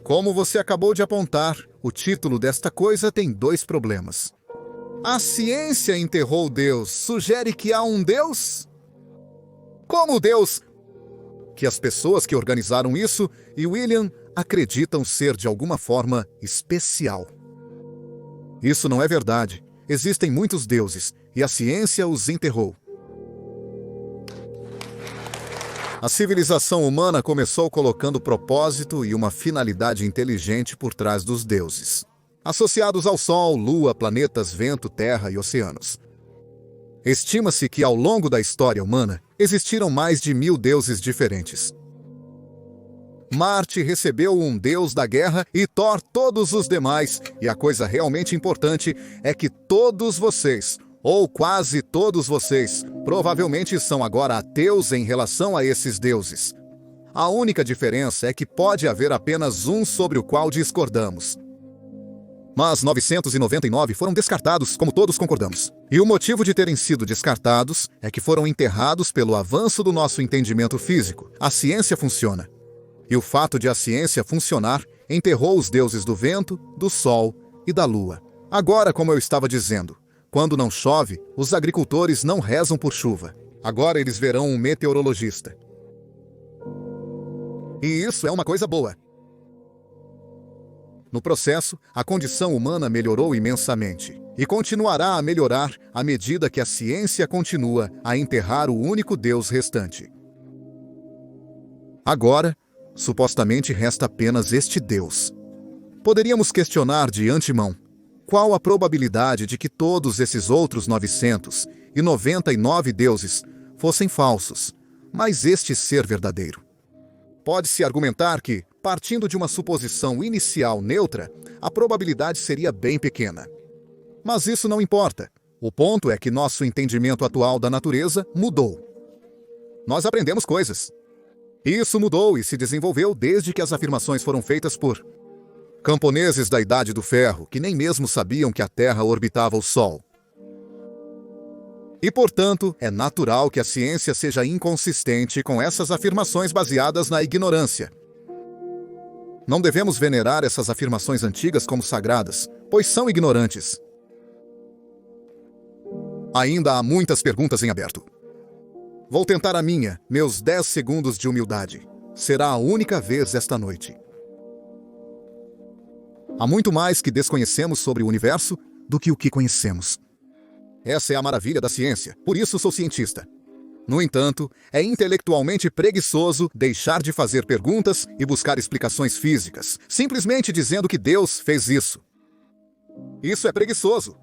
Como você acabou de apontar, o título desta coisa tem dois problemas. A ciência enterrou Deus sugere que há um Deus? Como Deus? Que as pessoas que organizaram isso e William acreditam ser de alguma forma especial. Isso não é verdade. Existem muitos deuses e a ciência os enterrou. A civilização humana começou colocando propósito e uma finalidade inteligente por trás dos deuses, associados ao Sol, Lua, planetas, vento, terra e oceanos. Estima-se que ao longo da história humana existiram mais de 1000 deuses diferentes. Marte recebeu um deus da guerra e Thor todos os demais, e a coisa realmente importante é que todos vocês, ou quase todos vocês, provavelmente são agora ateus em relação a esses deuses. A única diferença é que pode haver apenas um sobre o qual discordamos. Mas 999 foram descartados, como todos concordamos. E o motivo de terem sido descartados é que foram enterrados pelo avanço do nosso entendimento físico. A ciência funciona. E o fato de a ciência funcionar enterrou os deuses do vento, do sol e da lua. Agora, como eu estava dizendo, quando não chove, os agricultores não rezam por chuva. Agora eles verão um meteorologista. E isso é uma coisa boa. No processo, a condição humana melhorou imensamente e continuará a melhorar à medida que a ciência continua a enterrar o único Deus restante. Agora, supostamente resta apenas este Deus. Poderíamos questionar de antemão qual a probabilidade de que todos esses outros 999 deuses fossem falsos, mas este ser verdadeiro. Pode-se argumentar que, partindo de uma suposição inicial neutra, a probabilidade seria bem pequena. Mas isso não importa. O ponto é que nosso entendimento atual da natureza mudou. Nós aprendemos coisas. Isso mudou e se desenvolveu desde que as afirmações foram feitas por camponeses da Idade do Ferro, que nem mesmo sabiam que a Terra orbitava o Sol. E, portanto, é natural que a ciência seja inconsistente com essas afirmações baseadas na ignorância. Não devemos venerar essas afirmações antigas como sagradas, pois são ignorantes. Ainda há muitas perguntas em aberto. Vou tentar a minha, meus 10 segundos de humildade. Será a única vez esta noite. Há muito mais que desconhecemos sobre o universo do que o que conhecemos. Essa é a maravilha da ciência, por isso sou cientista. No entanto, é intelectualmente preguiçoso deixar de fazer perguntas e buscar explicações físicas, simplesmente dizendo que Deus fez isso. Isso é preguiçoso.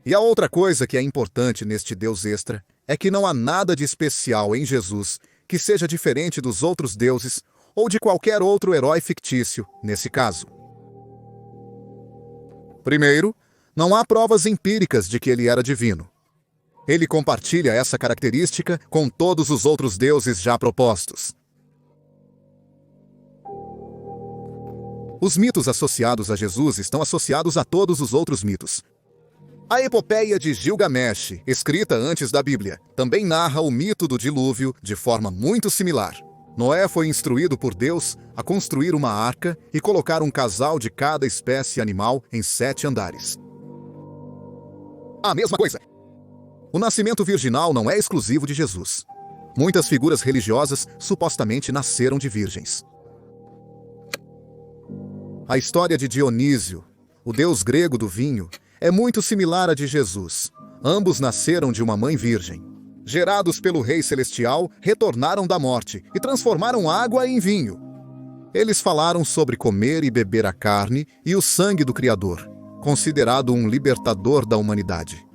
E a outra coisa que é importante neste Deus extra é que não há nada de especial em Jesus que seja diferente dos outros deuses ou de qualquer outro herói fictício, nesse caso. Primeiro, não há provas empíricas de que ele era divino. Ele compartilha essa característica com todos os outros deuses já propostos. Os mitos associados a Jesus estão associados a todos os outros mitos. A epopeia de Gilgamesh, escrita antes da Bíblia, também narra o mito do dilúvio de forma muito similar. Noé foi instruído por Deus a construir uma arca e colocar um casal de cada espécie animal em 7 andares. A mesma coisa. O nascimento virginal não é exclusivo de Jesus. Muitas figuras religiosas supostamente nasceram de virgens. A história de Dionísio, o deus grego do vinho, é muito similar à de Jesus. Ambos nasceram de uma mãe virgem. Gerados pelo Rei Celestial, retornaram da morte e transformaram água em vinho. Eles falaram sobre comer e beber a carne e o sangue do Criador, considerado um libertador da humanidade.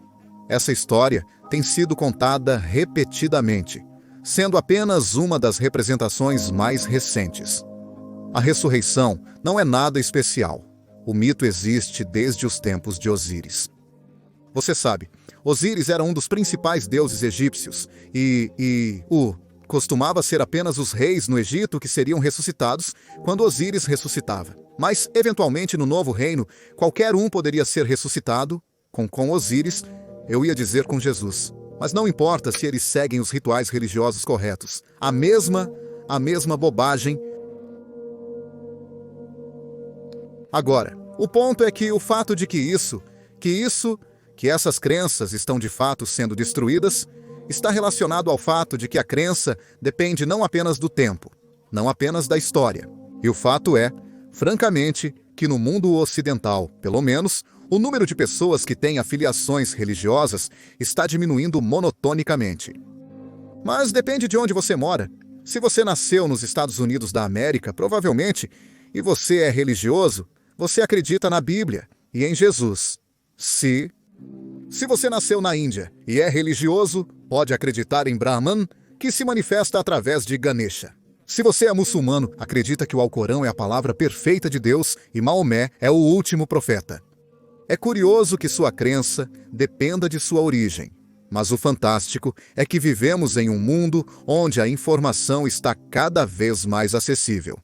Essa história tem sido contada repetidamente, sendo apenas uma das representações mais recentes. A ressurreição não é nada especial. O mito existe desde os tempos de Osíris. Você sabe, Osíris era um dos principais deuses egípcios e costumava ser apenas os reis no Egito que seriam ressuscitados quando Osíris ressuscitava. Mas, eventualmente, no novo reino, qualquer um poderia ser ressuscitado, com Osíris, eu ia dizer com Jesus. Mas não importa se eles seguem os rituais religiosos corretos. A mesma bobagem Agora, o ponto é que o fato de que essas crenças estão de fato sendo destruídas, está relacionado ao fato de que a crença depende não apenas do tempo, não apenas da história. E o fato é, francamente, que no mundo ocidental, pelo menos, o número de pessoas que têm afiliações religiosas está diminuindo monotonicamente. Mas depende de onde você mora. Se você nasceu nos Estados Unidos da América, provavelmente, e você é religioso, você acredita na Bíblia e em Jesus. Se você nasceu na Índia e é religioso, pode acreditar em Brahman, que se manifesta através de Ganesha. Se você é muçulmano, acredita que o Alcorão é a palavra perfeita de Deus e Maomé é o último profeta. É curioso que sua crença dependa de sua origem, mas o fantástico é que vivemos em um mundo onde a informação está cada vez mais acessível.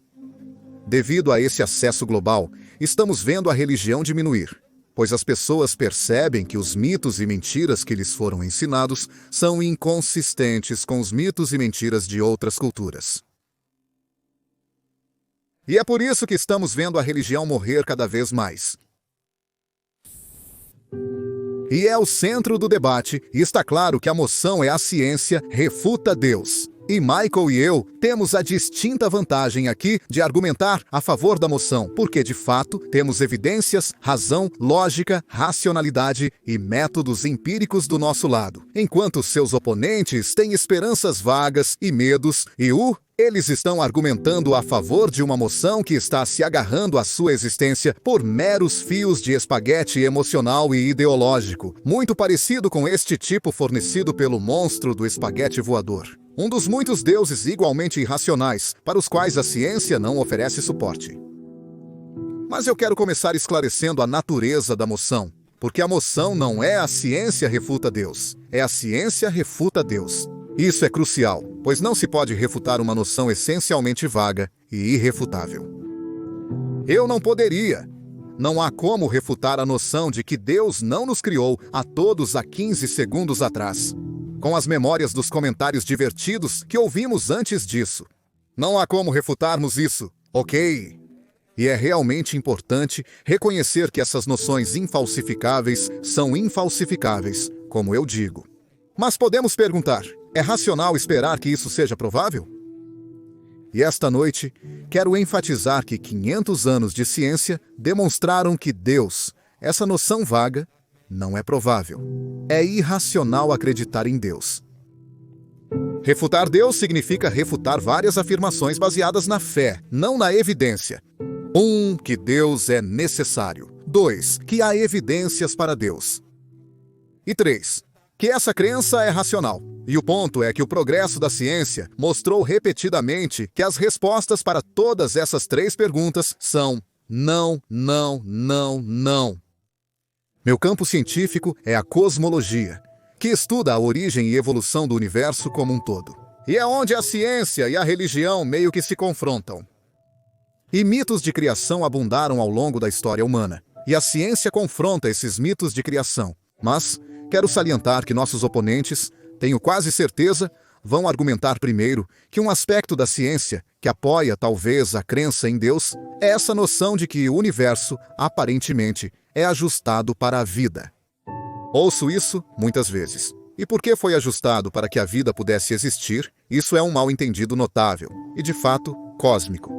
Devido a esse acesso global, estamos vendo a religião diminuir, pois as pessoas percebem que os mitos e mentiras que lhes foram ensinados são inconsistentes com os mitos e mentiras de outras culturas. E é por isso que estamos vendo a religião morrer cada vez mais. E é o centro do debate, e está claro que a moção é a ciência refuta Deus. E Michael e eu temos a distinta vantagem aqui de argumentar a favor da moção, porque de fato temos evidências, razão, lógica, racionalidade e métodos empíricos do nosso lado, enquanto seus oponentes têm esperanças vagas e medos eles estão argumentando a favor de uma moção que está se agarrando à sua existência por meros fios de espaguete emocional e ideológico, muito parecido com este tipo fornecido pelo monstro do espaguete voador. Um dos muitos deuses igualmente irracionais, para os quais a ciência não oferece suporte. Mas eu quero começar esclarecendo a natureza da moção, porque a moção não é a ciência refuta Deus, é a ciência refuta Deus. Isso é crucial, pois não se pode refutar uma noção essencialmente vaga e irrefutável. Eu não poderia. Não há como refutar a noção de que Deus não nos criou a todos há 15 segundos atrás, com as memórias dos comentários divertidos que ouvimos antes disso. Não há como refutarmos isso, ok? E é realmente importante reconhecer que essas noções infalsificáveis são infalsificáveis, como eu digo. Mas podemos perguntar, é racional esperar que isso seja provável? E esta noite, quero enfatizar que 500 anos de ciência demonstraram que Deus, essa noção vaga, não é provável. É irracional acreditar em Deus. Refutar Deus significa refutar várias afirmações baseadas na fé, não na evidência. 1. Que Deus é necessário. 2. Que há evidências para Deus. E 3. Que essa crença é racional. E o ponto é que o progresso da ciência mostrou repetidamente que as respostas para todas essas 3 perguntas são não, não, não, não. Meu campo científico é a cosmologia, que estuda a origem e evolução do universo como um todo. E é onde a ciência e a religião meio que se confrontam. E mitos de criação abundaram ao longo da história humana, e a ciência confronta esses mitos de criação. Mas quero salientar que nossos oponentes, tenho quase certeza, vão argumentar primeiro que um aspecto da ciência que apoia talvez a crença em Deus é essa noção de que o universo, aparentemente, é ajustado para a vida. Ouço isso muitas vezes. E porque foi ajustado para que a vida pudesse existir, isso é um mal-entendido notável e, de fato, cósmico.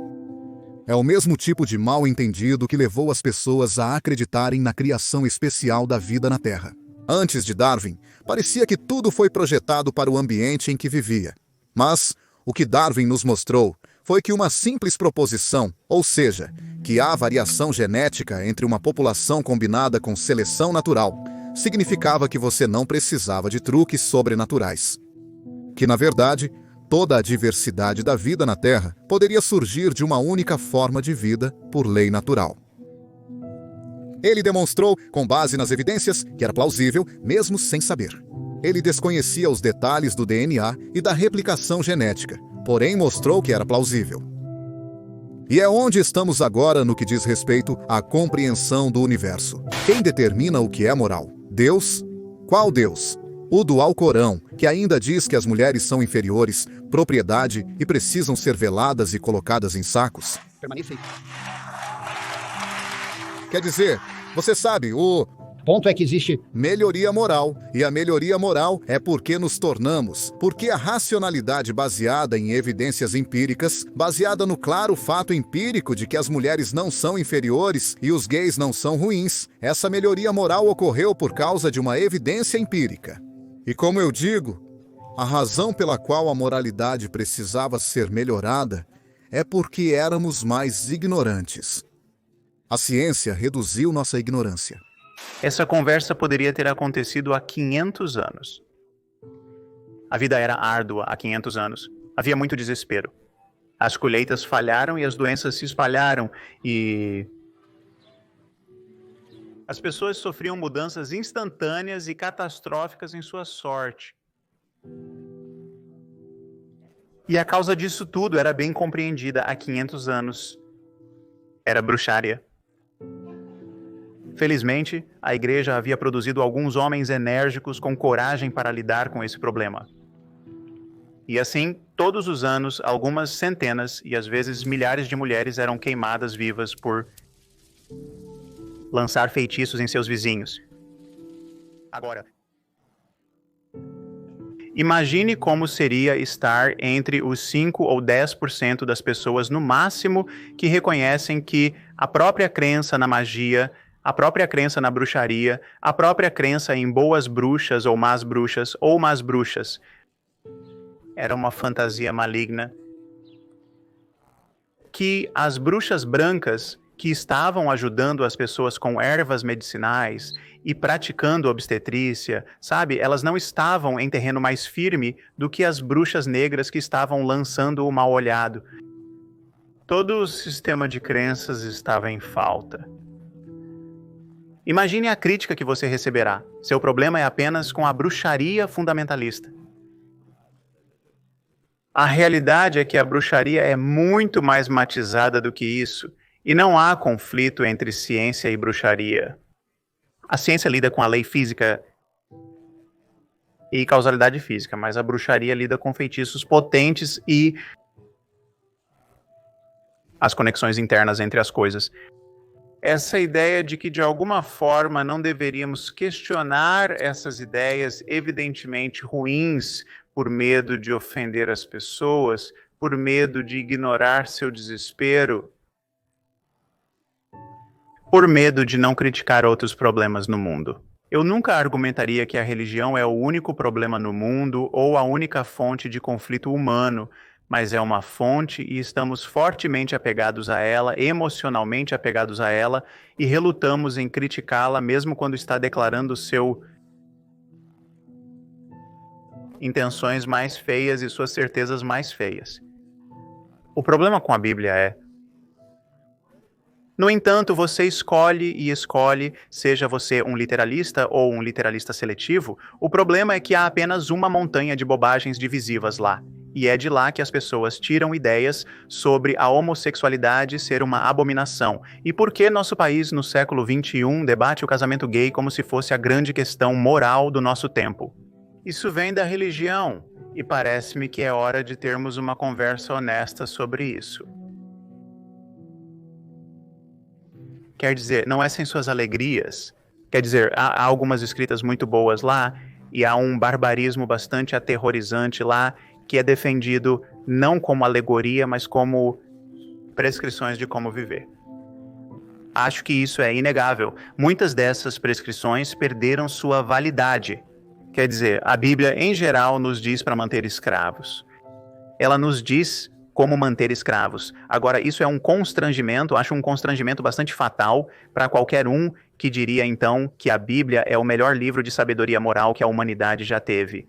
É o mesmo tipo de mal-entendido que levou as pessoas a acreditarem na criação especial da vida na Terra. Antes de Darwin, parecia que tudo foi projetado para o ambiente em que vivia. Mas o que Darwin nos mostrou foi que uma simples proposição, ou seja, que há variação genética entre uma população combinada com seleção natural, significava que você não precisava de truques sobrenaturais. Que, na verdade, toda a diversidade da vida na Terra poderia surgir de uma única forma de vida por lei natural. Ele demonstrou, com base nas evidências, que era plausível, mesmo sem saber. Ele desconhecia os detalhes do DNA e da replicação genética, porém mostrou que era plausível. E é onde estamos agora no que diz respeito à compreensão do universo. Quem determina o que é moral? Deus? Qual Deus? O do Alcorão, que ainda diz que as mulheres são inferiores, propriedade e precisam ser veladas e colocadas em sacos? Permaneça aí. Quer dizer, você sabe, o Ponto é que existe melhoria moral. E a melhoria moral é porque nos tornamos. Porque a racionalidade baseada em evidências empíricas, baseada no claro fato empírico de que as mulheres não são inferiores e os gays não são ruins, essa melhoria moral ocorreu por causa de uma evidência empírica. E como eu digo, a razão pela qual a moralidade precisava ser melhorada é porque éramos mais ignorantes. A ciência reduziu nossa ignorância. Essa conversa poderia ter acontecido há 500 anos. A vida era árdua há 500 anos. Havia muito desespero. As colheitas falharam e as doenças se espalharam e as pessoas sofriam mudanças instantâneas e catastróficas em sua sorte. E a causa disso tudo era bem compreendida há 500 anos. Era bruxaria. Felizmente, a igreja havia produzido alguns homens enérgicos com coragem para lidar com esse problema. E assim, todos os anos, algumas centenas e às vezes milhares de mulheres eram queimadas vivas por lançar feitiços em seus vizinhos. Agora, imagine como seria estar entre os 5 ou 10% das pessoas no máximo que reconhecem que a própria crença na magia, a própria crença na bruxaria, a própria crença em boas bruxas ou más bruxas era uma fantasia maligna, que as bruxas brancas que estavam ajudando as pessoas com ervas medicinais e praticando obstetrícia, sabe, elas não estavam em terreno mais firme do que as bruxas negras que estavam lançando o mal-olhado. Todo o sistema de crenças estava em falta. Imagine a crítica que você receberá. Seu problema é apenas com a bruxaria fundamentalista. A realidade é que a bruxaria é muito mais matizada do que isso, e não há conflito entre ciência e bruxaria. A ciência lida com a lei física e causalidade física, mas a bruxaria lida com feitiços potentes e as conexões internas entre as coisas. Essa ideia de que, de alguma forma, não deveríamos questionar essas ideias evidentemente ruins por medo de ofender as pessoas, por medo de ignorar seu desespero, por medo de não criticar outros problemas no mundo. Eu nunca argumentaria que a religião é o único problema no mundo ou a única fonte de conflito humano, mas é uma fonte e estamos fortemente apegados a ela, emocionalmente apegados a ela, e relutamos em criticá-la mesmo quando está declarando seu intenções mais feias e suas certezas mais feias. O problema com a Bíblia é: no entanto, você escolhe e escolhe, seja você um literalista ou um literalista seletivo, o problema é que há apenas uma montanha de bobagens divisivas lá. E é de lá que as pessoas tiram ideias sobre a homossexualidade ser uma abominação. E por que nosso país, no século XXI, debate o casamento gay como se fosse a grande questão moral do nosso tempo? Isso vem da religião, e parece-me que é hora de termos uma conversa honesta sobre isso. Quer dizer, não é sem suas alegrias. Quer dizer, há algumas escritas muito boas lá, e há um barbarismo bastante aterrorizante lá, que é defendido não como alegoria, mas como prescrições de como viver. Acho que isso é inegável. Muitas dessas prescrições perderam sua validade. Quer dizer, a Bíblia, em geral, nos diz para manter escravos. Ela nos diz como manter escravos. Agora, isso é um constrangimento, acho um constrangimento bastante fatal para qualquer um que diria, então, que a Bíblia é o melhor livro de sabedoria moral que a humanidade já teve.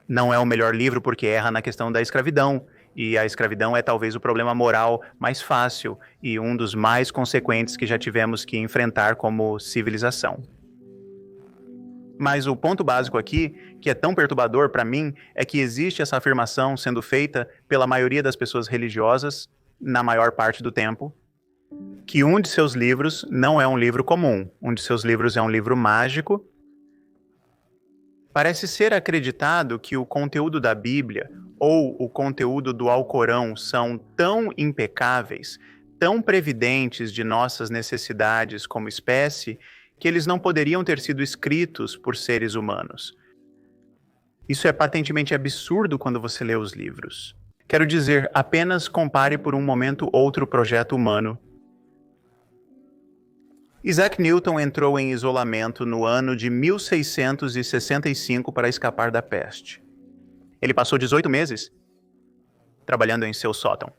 Não é o melhor livro porque erra na questão da escravidão, e a escravidão é talvez o problema moral mais fácil e um dos mais consequentes que já tivemos que enfrentar como civilização. Mas o ponto básico aqui, que é tão perturbador para mim, é que existe essa afirmação sendo feita pela maioria das pessoas religiosas, na maior parte do tempo, que um de seus livros não é um livro comum, um de seus livros é um livro mágico. Parece ser acreditado que o conteúdo da Bíblia ou o conteúdo do Alcorão são tão impecáveis, tão previdentes de nossas necessidades como espécie que eles não poderiam ter sido escritos por seres humanos. Isso é patentemente absurdo quando você lê os livros. Quero dizer, apenas compare por um momento outro projeto humano. Isaac Newton entrou em isolamento no ano de 1665 para escapar da peste. Ele passou 18 meses trabalhando em seu sótão.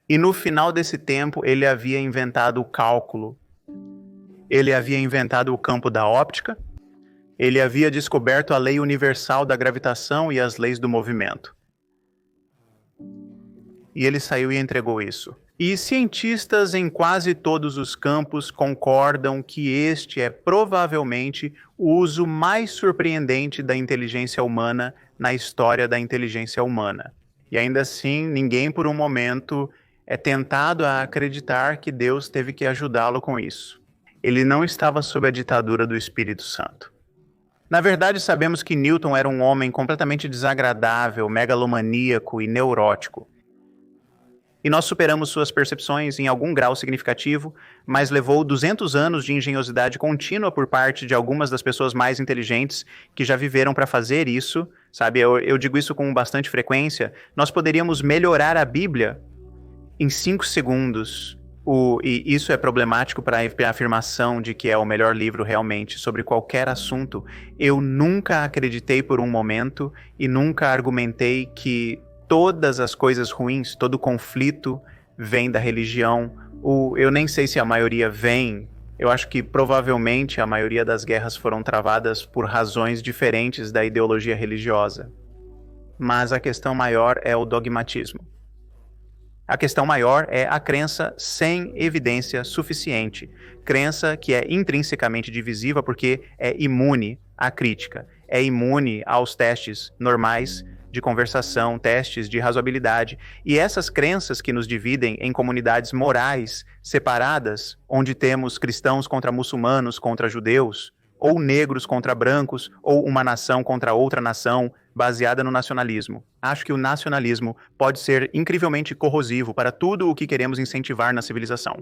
E no final desse tempo, ele havia inventado o cálculo. Ele havia inventado o campo da óptica. Ele havia descoberto a lei universal da gravitação e as leis do movimento. E ele saiu e entregou isso. E cientistas em quase todos os campos concordam que este é provavelmente o uso mais surpreendente da inteligência humana na história da inteligência humana. E ainda assim, ninguém por um momento é tentado a acreditar que Deus teve que ajudá-lo com isso. Ele não estava sob a ditadura do Espírito Santo. Na verdade, sabemos que Newton era um homem completamente desagradável, megalomaníaco e neurótico. E nós superamos suas percepções em algum grau significativo, mas levou 200 anos de engenhosidade contínua por parte de algumas das pessoas mais inteligentes que já viveram para fazer isso, sabe? Eu digo isso com bastante frequência. Nós poderíamos melhorar a Bíblia em 5 segundos. E isso é problemático para a afirmação de que é o melhor livro realmente sobre qualquer assunto. Eu nunca acreditei por um momento e nunca argumentei que todas as coisas ruins, todo conflito vem da religião. Eu nem sei se a maioria vem. Eu acho que provavelmente a maioria das guerras foram travadas por razões diferentes da ideologia religiosa. Mas a questão maior é o dogmatismo. A questão maior é a crença sem evidência suficiente. Crença que é intrinsecamente divisiva porque é imune à crítica, é imune aos testes normais de conversação, testes de razoabilidade. E essas crenças que nos dividem em comunidades morais separadas, onde temos cristãos contra muçulmanos, contra judeus, ou negros contra brancos, ou uma nação contra outra nação, baseada no nacionalismo. Acho que o nacionalismo pode ser incrivelmente corrosivo para tudo o que queremos incentivar na civilização.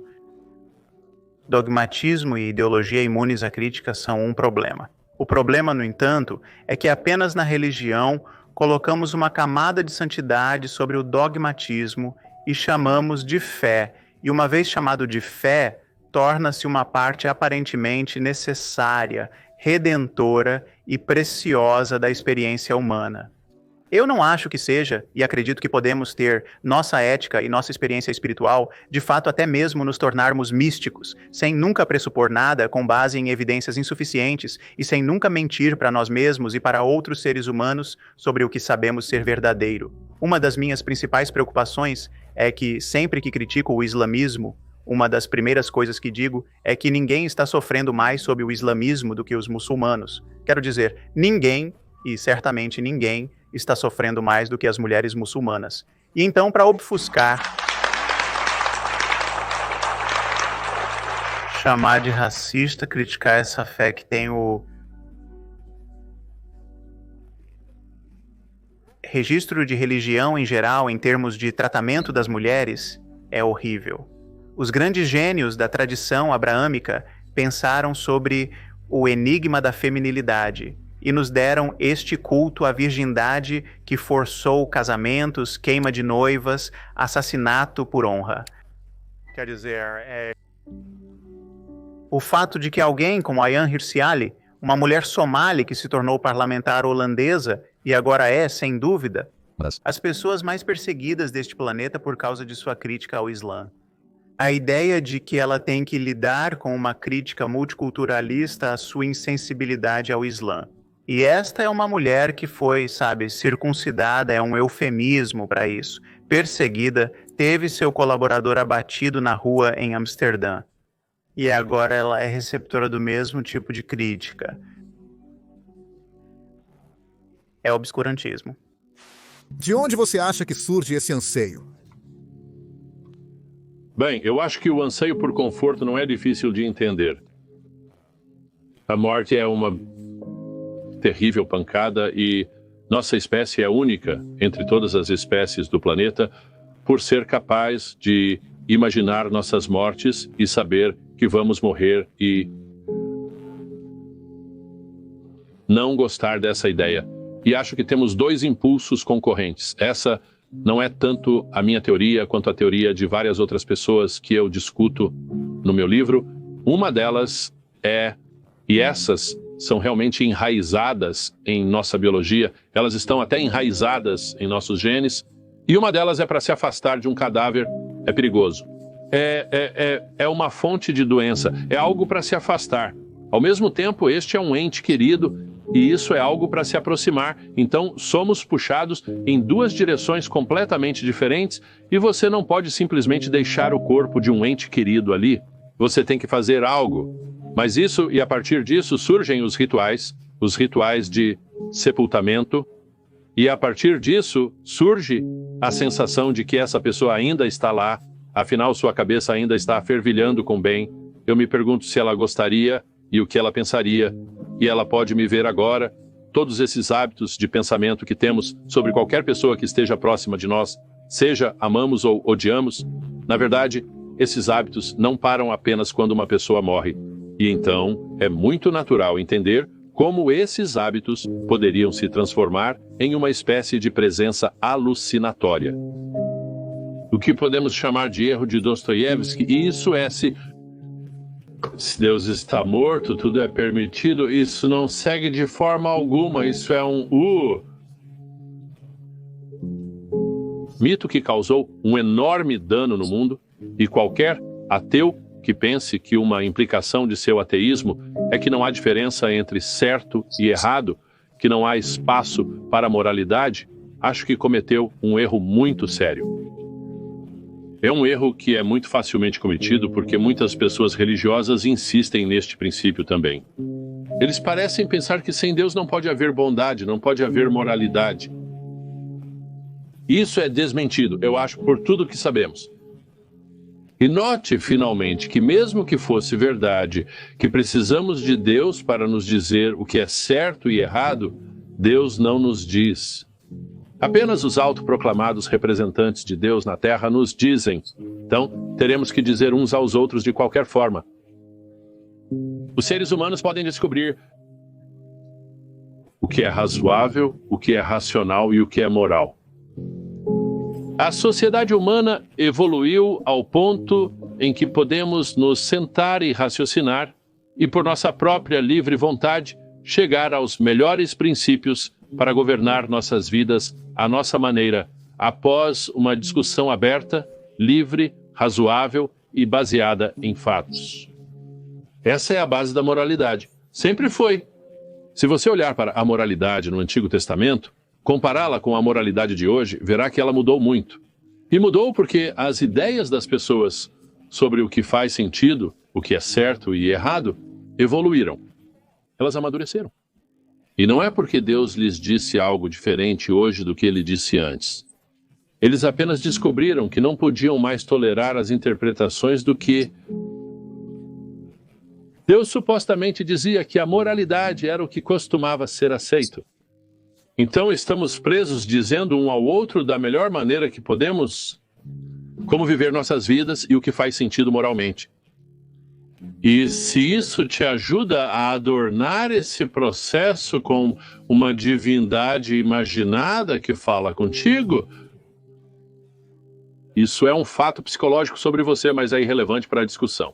Dogmatismo e ideologia imunes à crítica são um problema. O problema, no entanto, é que apenas na religião colocamos uma camada de santidade sobre o dogmatismo e chamamos de fé. E uma vez chamado de fé, torna-se uma parte aparentemente necessária, redentora e preciosa da experiência humana. Eu não acho que seja, e acredito que podemos ter nossa ética e nossa experiência espiritual, de fato até mesmo nos tornarmos místicos, sem nunca pressupor nada com base em evidências insuficientes e sem nunca mentir para nós mesmos e para outros seres humanos sobre o que sabemos ser verdadeiro. Uma das minhas principais preocupações é que sempre que critico o islamismo, uma das primeiras coisas que digo é que ninguém está sofrendo mais sob o islamismo do que os muçulmanos. Quero dizer, ninguém, e certamente ninguém, está sofrendo mais do que as mulheres muçulmanas. E então, para obfuscar, chamar de racista, criticar essa fé que tem o registro de religião em geral, em termos de tratamento das mulheres, é horrível. Os grandes gênios da tradição abraâmica pensaram sobre o enigma da feminilidade e nos deram este culto à virgindade que forçou casamentos, queima de noivas, assassinato por honra. Quer dizer, o fato de que alguém como Ayaan Hirsi Ali, uma mulher somali que se tornou parlamentar holandesa e agora é, sem dúvida, as pessoas mais perseguidas deste planeta por causa de sua crítica ao Islã. A ideia de que ela tem que lidar com uma crítica multiculturalista à sua insensibilidade ao Islã. E esta é uma mulher que foi, circuncidada, é um eufemismo para isso. Perseguida, teve seu colaborador abatido na rua em Amsterdã. E agora ela é receptora do mesmo tipo de crítica. É obscurantismo. De onde você acha que surge esse anseio? Bem, eu acho que o anseio por conforto não é difícil de entender. A morte é uma terrível pancada e nossa espécie é única entre todas as espécies do planeta por ser capaz de imaginar nossas mortes e saber que vamos morrer e não gostar dessa ideia. E acho que temos dois impulsos concorrentes. Essa não é tanto a minha teoria quanto a teoria de várias outras pessoas que eu discuto no meu livro. Uma delas e essas são realmente enraizadas em nossa biologia, elas estão até enraizadas em nossos genes, e uma delas é para se afastar de um cadáver, é perigoso. É uma fonte de doença, é algo para se afastar. Ao mesmo tempo, este é um ente querido, e isso é algo para se aproximar. Então, somos puxados em duas direções completamente diferentes, e você não pode simplesmente deixar o corpo de um ente querido ali. Você tem que fazer algo. Mas isso, e a partir disso, surgem os rituais de sepultamento, e a partir disso, surge a sensação de que essa pessoa ainda está lá, afinal sua cabeça ainda está fervilhando com bem. Eu me pergunto se ela gostaria e o que ela pensaria, e ela pode me ver agora. Todos esses hábitos de pensamento que temos sobre qualquer pessoa que esteja próxima de nós, seja amamos ou odiamos, na verdade, esses hábitos não param apenas quando uma pessoa morre. E então, é muito natural entender como esses hábitos poderiam se transformar em uma espécie de presença alucinatória. O que podemos chamar de erro de Dostoiévski, e isso é se Deus está morto, tudo é permitido, isso não segue de forma alguma, isso é um mito que causou um enorme dano no mundo, e qualquer ateu que pense que uma implicação de seu ateísmo é que não há diferença entre certo e errado, que não há espaço para a moralidade, acho que cometeu um erro muito sério. É um erro que é muito facilmente cometido porque muitas pessoas religiosas insistem neste princípio também. Eles parecem pensar que sem Deus não pode haver bondade, não pode haver moralidade. Isso é desmentido, eu acho, por tudo que sabemos. E note, finalmente, que mesmo que fosse verdade, que precisamos de Deus para nos dizer o que é certo e errado, Deus não nos diz. Apenas os autoproclamados representantes de Deus na Terra nos dizem. Então, teremos que dizer uns aos outros de qualquer forma. Os seres humanos podem descobrir o que é razoável, o que é racional e o que é moral. A sociedade humana evoluiu ao ponto em que podemos nos sentar e raciocinar e, por nossa própria livre vontade, chegar aos melhores princípios para governar nossas vidas à nossa maneira, após uma discussão aberta, livre, razoável e baseada em fatos. Essa é a base da moralidade. Sempre foi. Se você olhar para a moralidade no Antigo Testamento, compará-la com a moralidade de hoje, verá que ela mudou muito. E mudou porque as ideias das pessoas sobre o que faz sentido, o que é certo e errado, evoluíram. Elas amadureceram. E não é porque Deus lhes disse algo diferente hoje do que ele disse antes. Eles apenas descobriram que não podiam mais tolerar as interpretações do que Deus supostamente dizia que a moralidade era o que costumava ser aceito. Então estamos presos dizendo um ao outro da melhor maneira que podemos como viver nossas vidas e o que faz sentido moralmente. E se isso te ajuda a adornar esse processo com uma divindade imaginada que fala contigo, isso é um fato psicológico sobre você, mas é irrelevante para a discussão.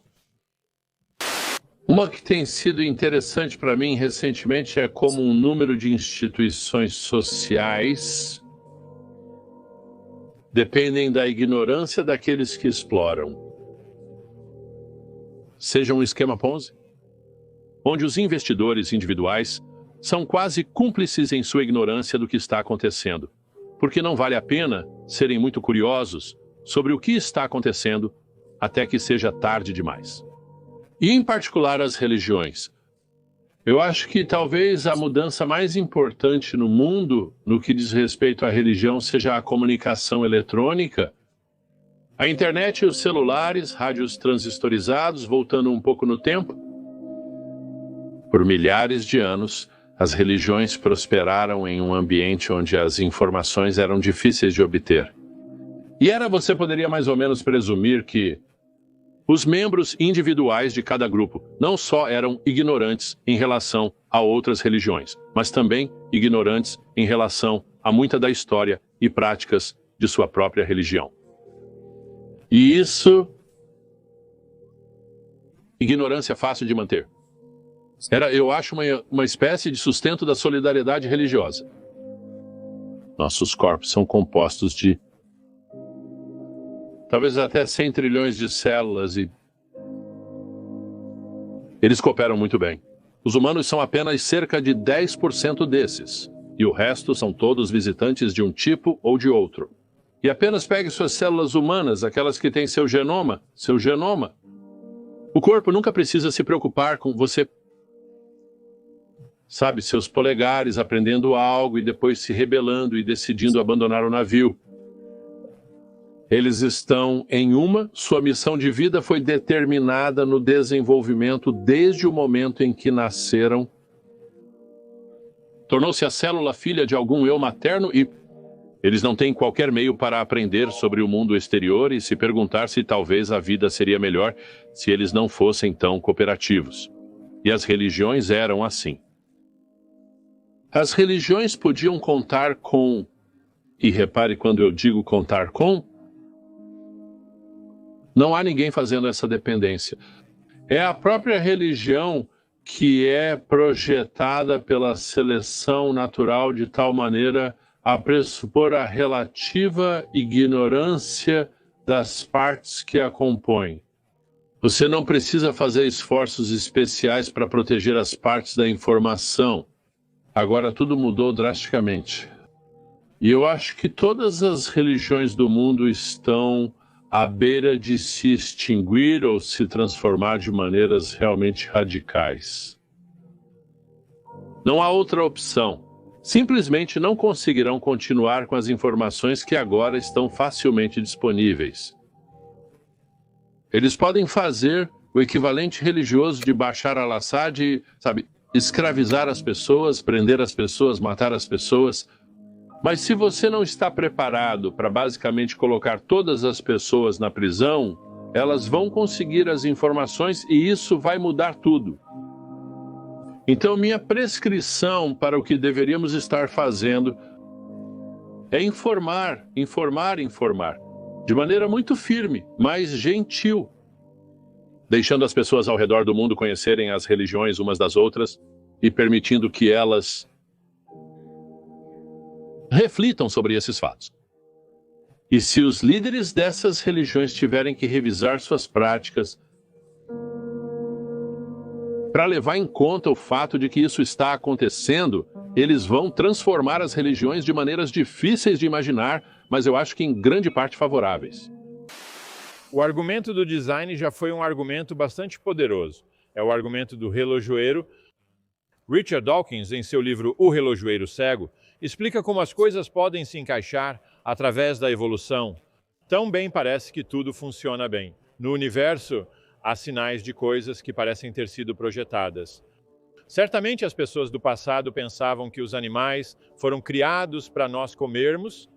Uma que tem sido interessante para mim recentemente é como um número de instituições sociais dependem da ignorância daqueles que exploram. Seja um esquema Ponzi, onde os investidores individuais são quase cúmplices em sua ignorância do que está acontecendo, porque não vale a pena serem muito curiosos sobre o que está acontecendo até que seja tarde demais. E, em particular, as religiões. Eu acho que talvez a mudança mais importante no mundo, no que diz respeito à religião, seja a comunicação eletrônica. A internet e os celulares, rádios transistorizados, voltando um pouco no tempo. Por milhares de anos, as religiões prosperaram em um ambiente onde as informações eram difíceis de obter. E você poderia mais ou menos presumir que os membros individuais de cada grupo não só eram ignorantes em relação a outras religiões, mas também ignorantes em relação a muita da história e práticas de sua própria religião. E isso, ignorância fácil de manter. Eu acho, uma espécie de sustento da solidariedade religiosa. Nossos corpos são compostos de talvez até 100 trilhões de células e eles cooperam muito bem. Os humanos são apenas cerca de 10% desses, e o resto são todos visitantes de um tipo ou de outro. E apenas pegue suas células humanas, aquelas que têm seu genoma. O corpo nunca precisa se preocupar com você. Sabe, seus polegares aprendendo algo e depois se rebelando e decidindo abandonar o navio. Eles estão em sua missão de vida foi determinada no desenvolvimento desde o momento em que nasceram. Tornou-se a célula filha de algum eu materno e eles não têm qualquer meio para aprender sobre o mundo exterior e se perguntar se talvez a vida seria melhor se eles não fossem tão cooperativos. E as religiões eram assim. As religiões podiam contar com, e repare quando eu digo contar com, não há ninguém fazendo essa dependência. É a própria religião que é projetada pela seleção natural de tal maneira a pressupor a relativa ignorância das partes que a compõem. Você não precisa fazer esforços especiais para proteger as partes da informação. Agora tudo mudou drasticamente. E eu acho que todas as religiões do mundo estão à beira de se extinguir ou se transformar de maneiras realmente radicais. Não há outra opção. Simplesmente não conseguirão continuar com as informações que agora estão facilmente disponíveis. Eles podem fazer o equivalente religioso de Bashar al-Assad e, escravizar as pessoas, prender as pessoas, matar as pessoas. Mas se você não está preparado para basicamente colocar todas as pessoas na prisão, elas vão conseguir as informações e isso vai mudar tudo. Então, minha prescrição para o que deveríamos estar fazendo é informar, de maneira muito firme, mas gentil, deixando as pessoas ao redor do mundo conhecerem as religiões umas das outras e permitindo que elas reflitam sobre esses fatos. E se os líderes dessas religiões tiverem que revisar suas práticas para levar em conta o fato de que isso está acontecendo, eles vão transformar as religiões de maneiras difíceis de imaginar, mas eu acho que em grande parte favoráveis. O argumento do design já foi um argumento bastante poderoso. É o argumento do relojoeiro. Richard Dawkins, em seu livro O Relojoeiro Cego, explica como as coisas podem se encaixar através da evolução. Tão bem parece que tudo funciona bem. No universo, há sinais de coisas que parecem ter sido projetadas. Certamente as pessoas do passado pensavam que os animais foram criados para nós comermos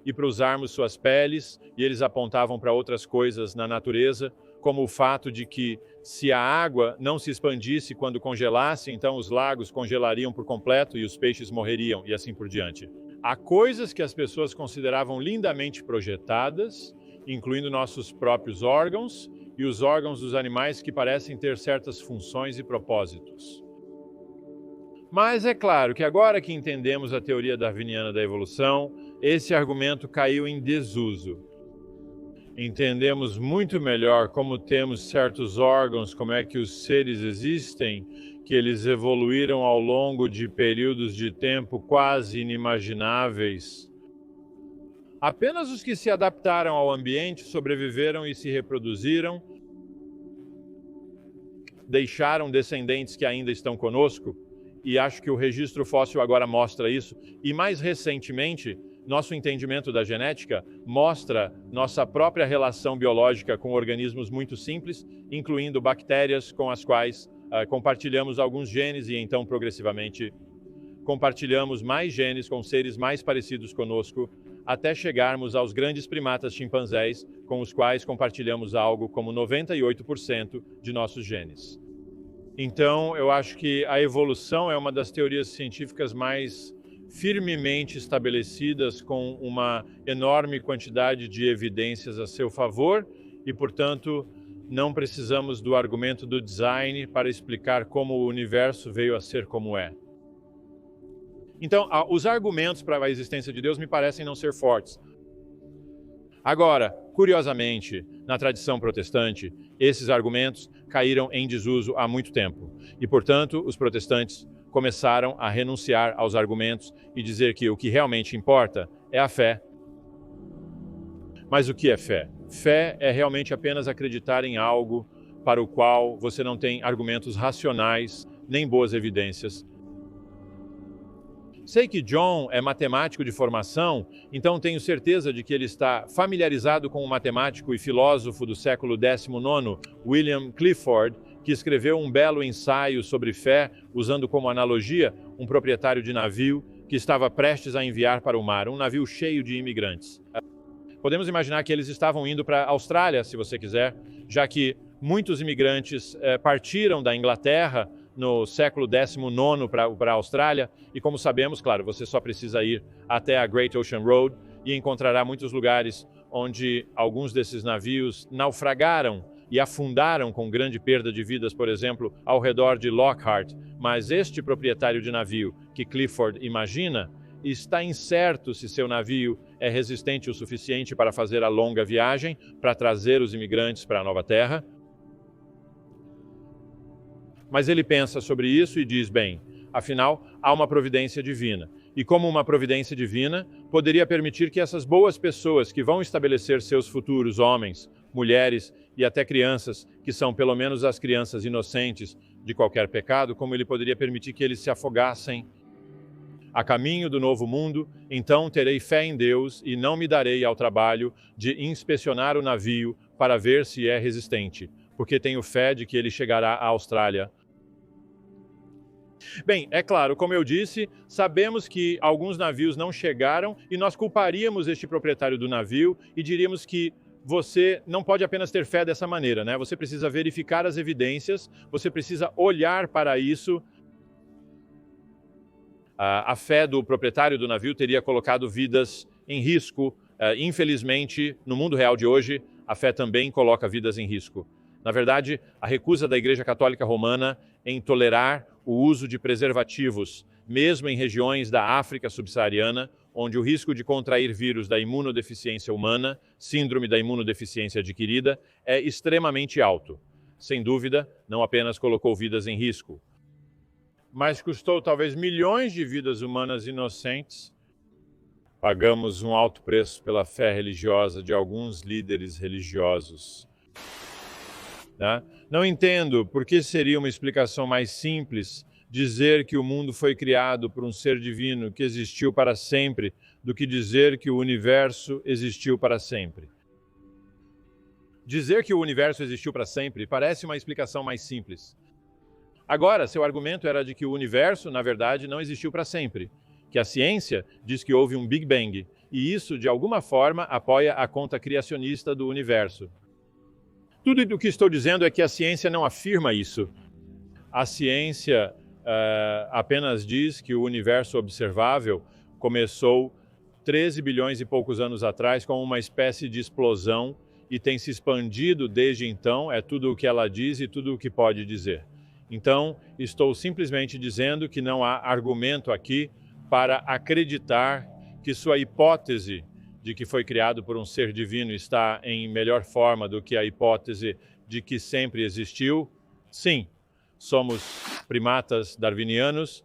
e para usarmos suas peles, e eles apontavam para outras coisas na natureza, como o fato de que se a água não se expandisse quando congelasse, então os lagos congelariam por completo e os peixes morreriam, e assim por diante. Há coisas que as pessoas consideravam lindamente projetadas, incluindo nossos próprios órgãos e os órgãos dos animais que parecem ter certas funções e propósitos. Mas é claro que agora que entendemos a teoria darwiniana da evolução, esse argumento caiu em desuso. Entendemos muito melhor como temos certos órgãos, como é que os seres existem, que eles evoluíram ao longo de períodos de tempo quase inimagináveis. Apenas os que se adaptaram ao ambiente sobreviveram e se reproduziram, deixaram descendentes que ainda estão conosco, e acho que o registro fóssil agora mostra isso, e mais recentemente, nosso entendimento da genética mostra nossa própria relação biológica com organismos muito simples, incluindo bactérias com as quais compartilhamos alguns genes e então progressivamente compartilhamos mais genes com seres mais parecidos conosco até chegarmos aos grandes primatas chimpanzés, com os quais compartilhamos algo como 98% de nossos genes. Então, eu acho que a evolução é uma das teorias científicas mais firmemente estabelecidas, com uma enorme quantidade de evidências a seu favor, e, portanto, não precisamos do argumento do design para explicar como o universo veio a ser como é. Então, os argumentos para a existência de Deus me parecem não ser fortes. Agora, curiosamente, na tradição protestante, esses argumentos caíram em desuso há muito tempo. E, portanto, os protestantes começaram a renunciar aos argumentos e dizer que o que realmente importa é a fé. Mas o que é fé? Fé é realmente apenas acreditar em algo para o qual você não tem argumentos racionais nem boas evidências. Sei que John é matemático de formação, então tenho certeza de que ele está familiarizado com o matemático e filósofo do século XIX, William Clifford, que escreveu um belo ensaio sobre fé, usando como analogia um proprietário de navio que estava prestes a enviar para o mar um navio cheio de imigrantes. Podemos imaginar que eles estavam indo para a Austrália, se você quiser, já que muitos imigrantes partiram da Inglaterra no século XIX para a Austrália, e como sabemos, claro, você só precisa ir até a Great Ocean Road e encontrará muitos lugares onde alguns desses navios naufragaram e afundaram com grande perda de vidas, por exemplo, ao redor de Lockhart. Mas este proprietário de navio que Clifford imagina está incerto se seu navio é resistente o suficiente para fazer a longa viagem, para trazer os imigrantes para a nova terra. Mas ele pensa sobre isso e diz, bem, afinal, há uma providência divina. E como uma providência divina, poderia permitir que essas boas pessoas que vão estabelecer seus futuros homens, mulheres e até crianças, que são pelo menos as crianças inocentes de qualquer pecado, como ele poderia permitir que eles se afogassem a caminho do novo mundo, então terei fé em Deus e não me darei ao trabalho de inspecionar o navio para ver se é resistente, porque tenho fé de que ele chegará à Austrália. Bem, é claro, como eu disse, sabemos que alguns navios não chegaram e nós culparíamos este proprietário do navio e diríamos que você não pode apenas ter fé dessa maneira, né? Você precisa verificar as evidências, você precisa olhar para isso. A fé do proprietário do navio teria colocado vidas em risco. Infelizmente, no mundo real de hoje, a fé também coloca vidas em risco. Na verdade, a recusa da Igreja Católica Romana em tolerar o uso de preservativos, mesmo em regiões da África subsaariana, onde o risco de contrair vírus da imunodeficiência humana, síndrome da imunodeficiência adquirida, é extremamente alto. Sem dúvida, não apenas colocou vidas em risco, mas custou talvez milhões de vidas humanas inocentes. Pagamos um alto preço pela fé religiosa de alguns líderes religiosos. Não entendo por que seria uma explicação mais simples dizer que o mundo foi criado por um ser divino que existiu para sempre do que dizer que o universo existiu para sempre. Dizer que o universo existiu para sempre parece uma explicação mais simples. Agora, seu argumento era de que o universo, na verdade, não existiu para sempre, que a ciência diz que houve um Big Bang, e isso, de alguma forma, apoia a conta criacionista do universo. Tudo o que estou dizendo é que a ciência não afirma isso. A ciência apenas diz que o universo observável começou 13 bilhões e poucos anos atrás com uma espécie de explosão e tem se expandido desde então, é tudo o que ela diz e tudo o que pode dizer. Então, estou simplesmente dizendo que não há argumento aqui para acreditar que sua hipótese de que foi criado por um ser divino está em melhor forma do que a hipótese de que sempre existiu. Sim, somos primatas darwinianos.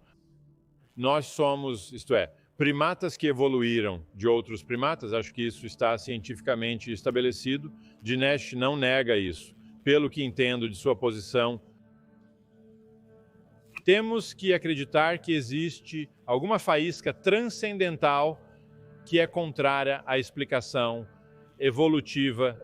Nós somos, isto é, primatas que evoluíram de outros primatas. Acho que isso está cientificamente estabelecido. Dinesh não nega isso. Pelo que entendo de sua posição, temos que acreditar que existe alguma faísca transcendental que é contrária à explicação evolutiva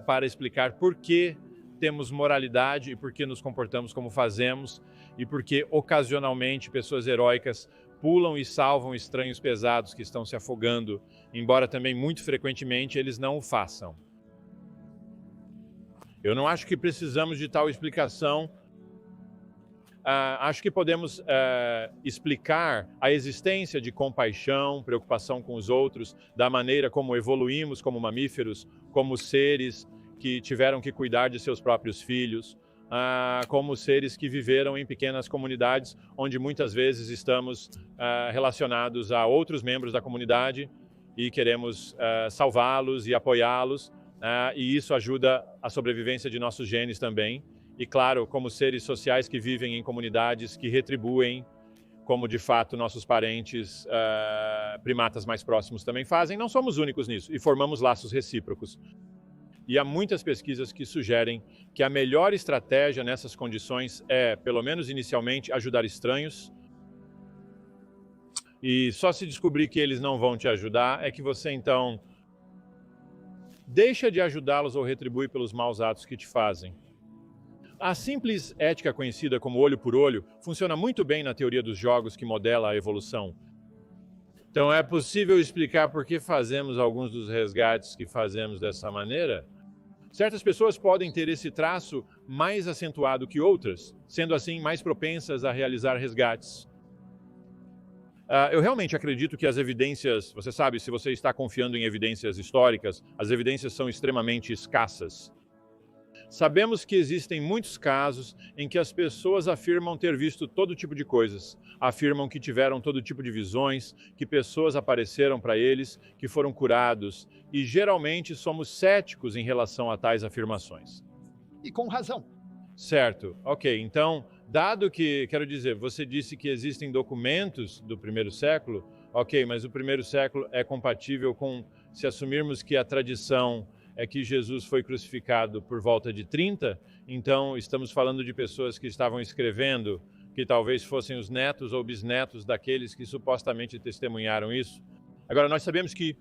para explicar por que temos moralidade e por que nos comportamos como fazemos e por que, ocasionalmente, pessoas heróicas pulam e salvam estranhos pesados que estão se afogando, embora também muito frequentemente eles não o façam. Eu não acho que precisamos de tal explicação. Acho que podemos explicar a existência de compaixão, preocupação com os outros, da maneira como evoluímos como mamíferos, como seres que tiveram que cuidar de seus próprios filhos, como seres que viveram em pequenas comunidades, onde muitas vezes estamos relacionados a outros membros da comunidade e queremos salvá-los e apoiá-los, e isso ajuda a sobrevivência de nossos genes também. E claro, como seres sociais que vivem em comunidades que retribuem, como de fato nossos parentes primatas mais próximos também fazem, não somos únicos nisso e formamos laços recíprocos. E há muitas pesquisas que sugerem que a melhor estratégia nessas condições é, pelo menos inicialmente, ajudar estranhos. E só se descobrir que eles não vão te ajudar é que você então deixa de ajudá-los ou retribui pelos maus atos que te fazem. A simples ética conhecida como olho por olho funciona muito bem na teoria dos jogos que modela a evolução. Então é possível explicar por que fazemos alguns dos resgates que fazemos dessa maneira? Certas pessoas podem ter esse traço mais acentuado que outras, sendo assim mais propensas a realizar resgates. Eu realmente acredito que as evidências, você sabe, se você está confiando em evidências históricas, as evidências são extremamente escassas. Sabemos que existem muitos casos em que as pessoas afirmam ter visto todo tipo de coisas, afirmam que tiveram todo tipo de visões, que pessoas apareceram para eles, que foram curados, e geralmente somos céticos em relação a tais afirmações. E com razão. Certo, ok, então, dado que, quero dizer, você disse que existem documentos do primeiro século, ok, mas o primeiro século é compatível com, se assumirmos que a tradição é que Jesus foi crucificado por volta de 30, então estamos falando de pessoas que estavam escrevendo, que talvez fossem os netos ou bisnetos daqueles que supostamente testemunharam isso. Agora, nós sabemos que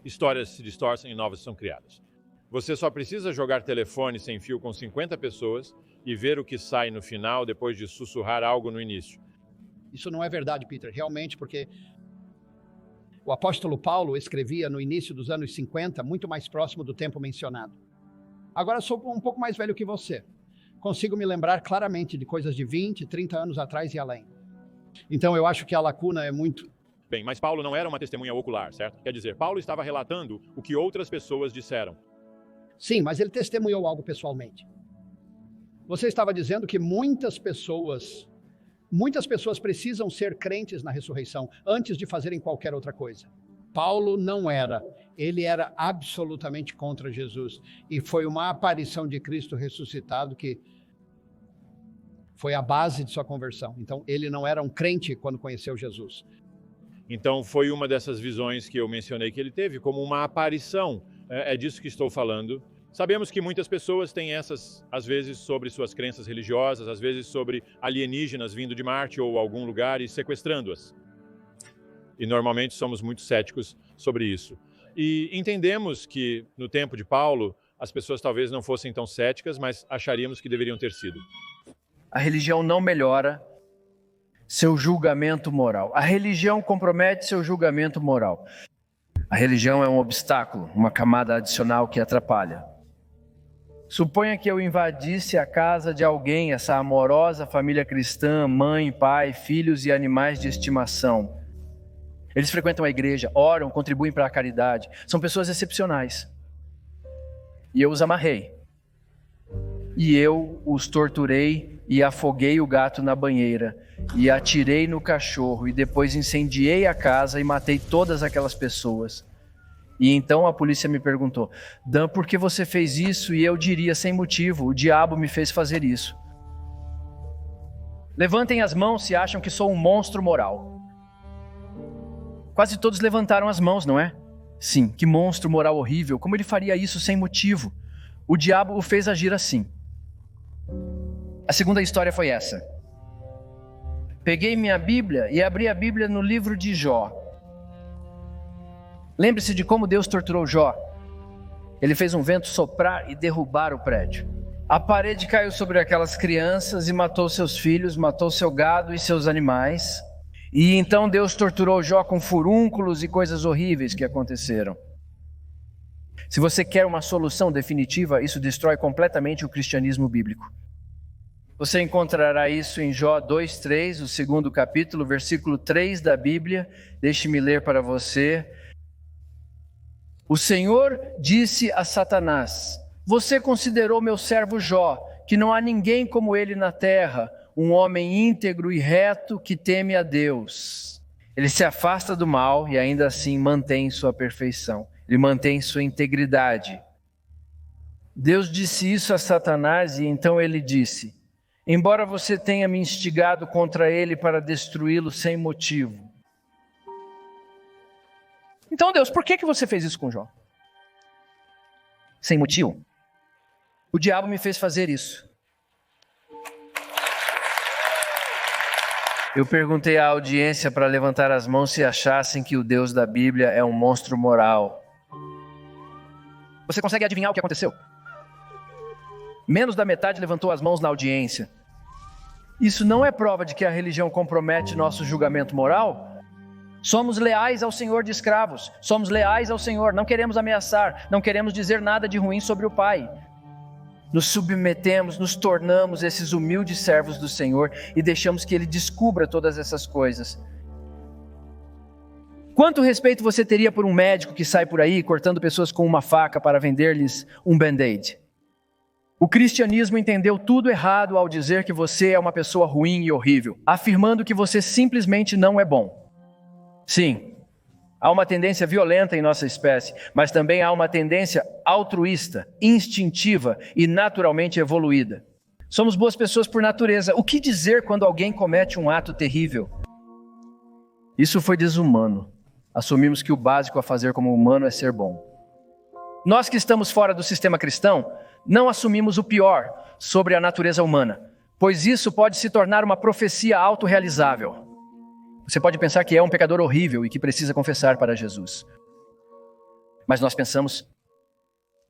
histórias se distorcem e novas são criadas. Você só precisa jogar telefone sem fio com 50 pessoas e ver o que sai no final depois de sussurrar algo no início. Isso não é verdade, Peter, realmente, porque o apóstolo Paulo escrevia no início dos anos 50, muito mais próximo do tempo mencionado. Agora, eu sou um pouco mais velho que você. Consigo me lembrar claramente de coisas de 20, 30 anos atrás e além. Então, eu acho que a lacuna é muito... Bem, mas Paulo não era uma testemunha ocular, certo? Quer dizer, Paulo estava relatando o que outras pessoas disseram. Sim, mas ele testemunhou algo pessoalmente. Você estava dizendo que muitas pessoas precisam ser crentes na ressurreição antes de fazerem qualquer outra coisa. Paulo não era. Ele era absolutamente contra Jesus. E foi uma aparição de Cristo ressuscitado que foi a base de sua conversão. Então, ele não era um crente quando conheceu Jesus. Então, foi uma dessas visões que eu mencionei que ele teve, como uma aparição. É disso que estou falando. Sabemos que muitas pessoas têm essas, às vezes, sobre suas crenças religiosas, às vezes sobre alienígenas vindo de Marte ou algum lugar e sequestrando-as. E normalmente somos muito céticos sobre isso. E entendemos que, no tempo de Paulo, as pessoas talvez não fossem tão céticas, mas acharíamos que deveriam ter sido. A religião não melhora seu julgamento moral. A religião compromete seu julgamento moral. A religião é um obstáculo, uma camada adicional que atrapalha. Suponha que eu invadisse a casa de alguém, essa amorosa família cristã, mãe, pai, filhos e animais de estimação. Eles frequentam a igreja, oram, contribuem para a caridade. São pessoas excepcionais. E eu os amarrei. E eu os torturei e afoguei o gato na banheira. E atirei no cachorro e depois incendiei a casa e matei todas aquelas pessoas. E então a polícia me perguntou: Dan, por que você fez isso? E eu diria sem motivo: o diabo me fez fazer isso. Levantem as mãos se acham que sou um monstro moral. Quase todos levantaram as mãos, não é? Sim, que monstro moral horrível. Como ele faria isso sem motivo? O diabo o fez agir assim. A segunda história foi essa. Peguei minha Bíblia e abri a Bíblia no livro de Jó. Lembre-se de como Deus torturou Jó. Ele fez um vento soprar e derrubar o prédio. A parede caiu sobre aquelas crianças e matou seus filhos, matou seu gado e seus animais. E então Deus torturou Jó com furúnculos e coisas horríveis que aconteceram. Se você quer uma solução definitiva, isso destrói completamente o cristianismo bíblico. Você encontrará isso em Jó 2:3, o segundo capítulo, versículo 3 da Bíblia. Deixe-me ler para você. O Senhor disse a Satanás: você considerou meu servo Jó, que não há ninguém como ele na terra, um homem íntegro e reto que teme a Deus. Ele se afasta do mal e ainda assim mantém sua perfeição. Ele mantém sua integridade. Deus disse isso a Satanás e então ele disse: embora você tenha me instigado contra ele para destruí-lo sem motivo. Então Deus, por que você fez isso com Jó? Sem motivo? O diabo me fez fazer isso. Eu perguntei à audiência para levantar as mãos se achassem que o Deus da Bíblia é um monstro moral. Você consegue adivinhar o que aconteceu? Menos da metade levantou as mãos na audiência. Isso não é prova de que a religião compromete nosso julgamento moral? Somos leais ao Senhor de escravos, somos leais ao Senhor, não queremos ameaçar, não queremos dizer nada de ruim sobre o Pai. Nos submetemos, nos tornamos esses humildes servos do Senhor e deixamos que Ele descubra todas essas coisas. Quanto respeito você teria por um médico que sai por aí cortando pessoas com uma faca para vender-lhes um band-aid? O cristianismo entendeu tudo errado ao dizer que você é uma pessoa ruim e horrível, afirmando que você simplesmente não é bom. Sim, há uma tendência violenta em nossa espécie, mas também há uma tendência altruísta, instintiva e naturalmente evoluída. Somos boas pessoas por natureza. O que dizer quando alguém comete um ato terrível? Isso foi desumano. Assumimos que o básico a fazer como humano é ser bom. Nós que estamos fora do sistema cristão, não assumimos o pior sobre a natureza humana, pois isso pode se tornar uma profecia autorrealizável. Você pode pensar que é um pecador horrível e que precisa confessar para Jesus. Mas nós pensamos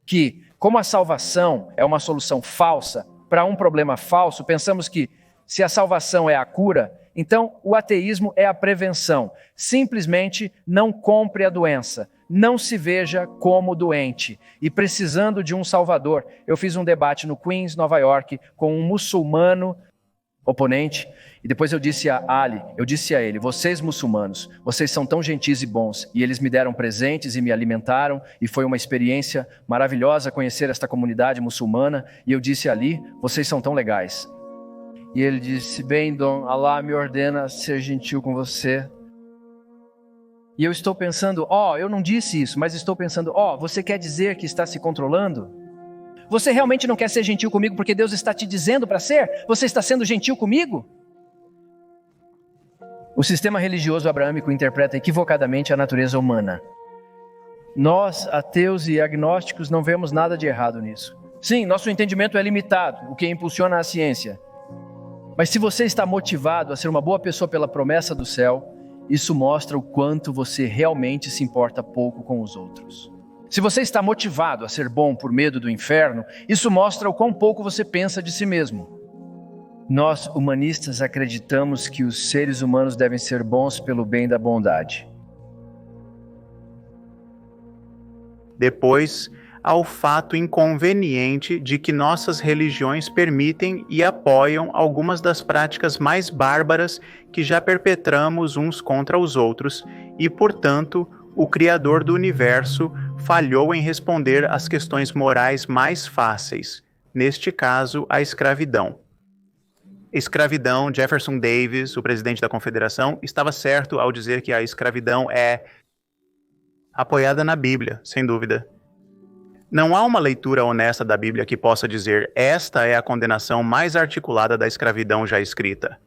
que, como a salvação é uma solução falsa para um problema falso, pensamos que se a salvação é a cura, então o ateísmo é a prevenção. Simplesmente não compre a doença. Não se veja como doente e precisando de um salvador. Eu fiz um debate no Queens, Nova York, com um muçulmano oponente, e depois eu disse a ele, vocês muçulmanos, vocês são tão gentis e bons, e eles me deram presentes e me alimentaram, e foi uma experiência maravilhosa conhecer esta comunidade muçulmana, e eu disse a Ali, vocês são tão legais. E ele disse, bem, Dom, Allah me ordena a ser gentil com você. E eu estou pensando, eu não disse isso, mas estou pensando, você quer dizer que está se controlando? Você realmente não quer ser gentil comigo porque Deus está te dizendo para ser? Você está sendo gentil comigo? O sistema religioso abraâmico interpreta equivocadamente a natureza humana. Nós, ateus e agnósticos, não vemos nada de errado nisso. Sim, nosso entendimento é limitado, o que impulsiona a ciência. Mas se você está motivado a ser uma boa pessoa pela promessa do céu, isso mostra o quanto você realmente se importa pouco com os outros. Se você está motivado a ser bom por medo do inferno, isso mostra o quão pouco você pensa de si mesmo. Nós, humanistas, acreditamos que os seres humanos devem ser bons pelo bem da bondade. Depois, há o fato inconveniente de que nossas religiões permitem e apoiam algumas das práticas mais bárbaras que já perpetramos uns contra os outros e, portanto, o Criador do Universo falhou em responder às questões morais mais fáceis, neste caso, a escravidão. Escravidão, Jefferson Davis, o presidente da Confederação, estava certo ao dizer que a escravidão é apoiada na Bíblia, sem dúvida. Não há uma leitura honesta da Bíblia que possa dizer esta é a condenação mais articulada da escravidão já escrita.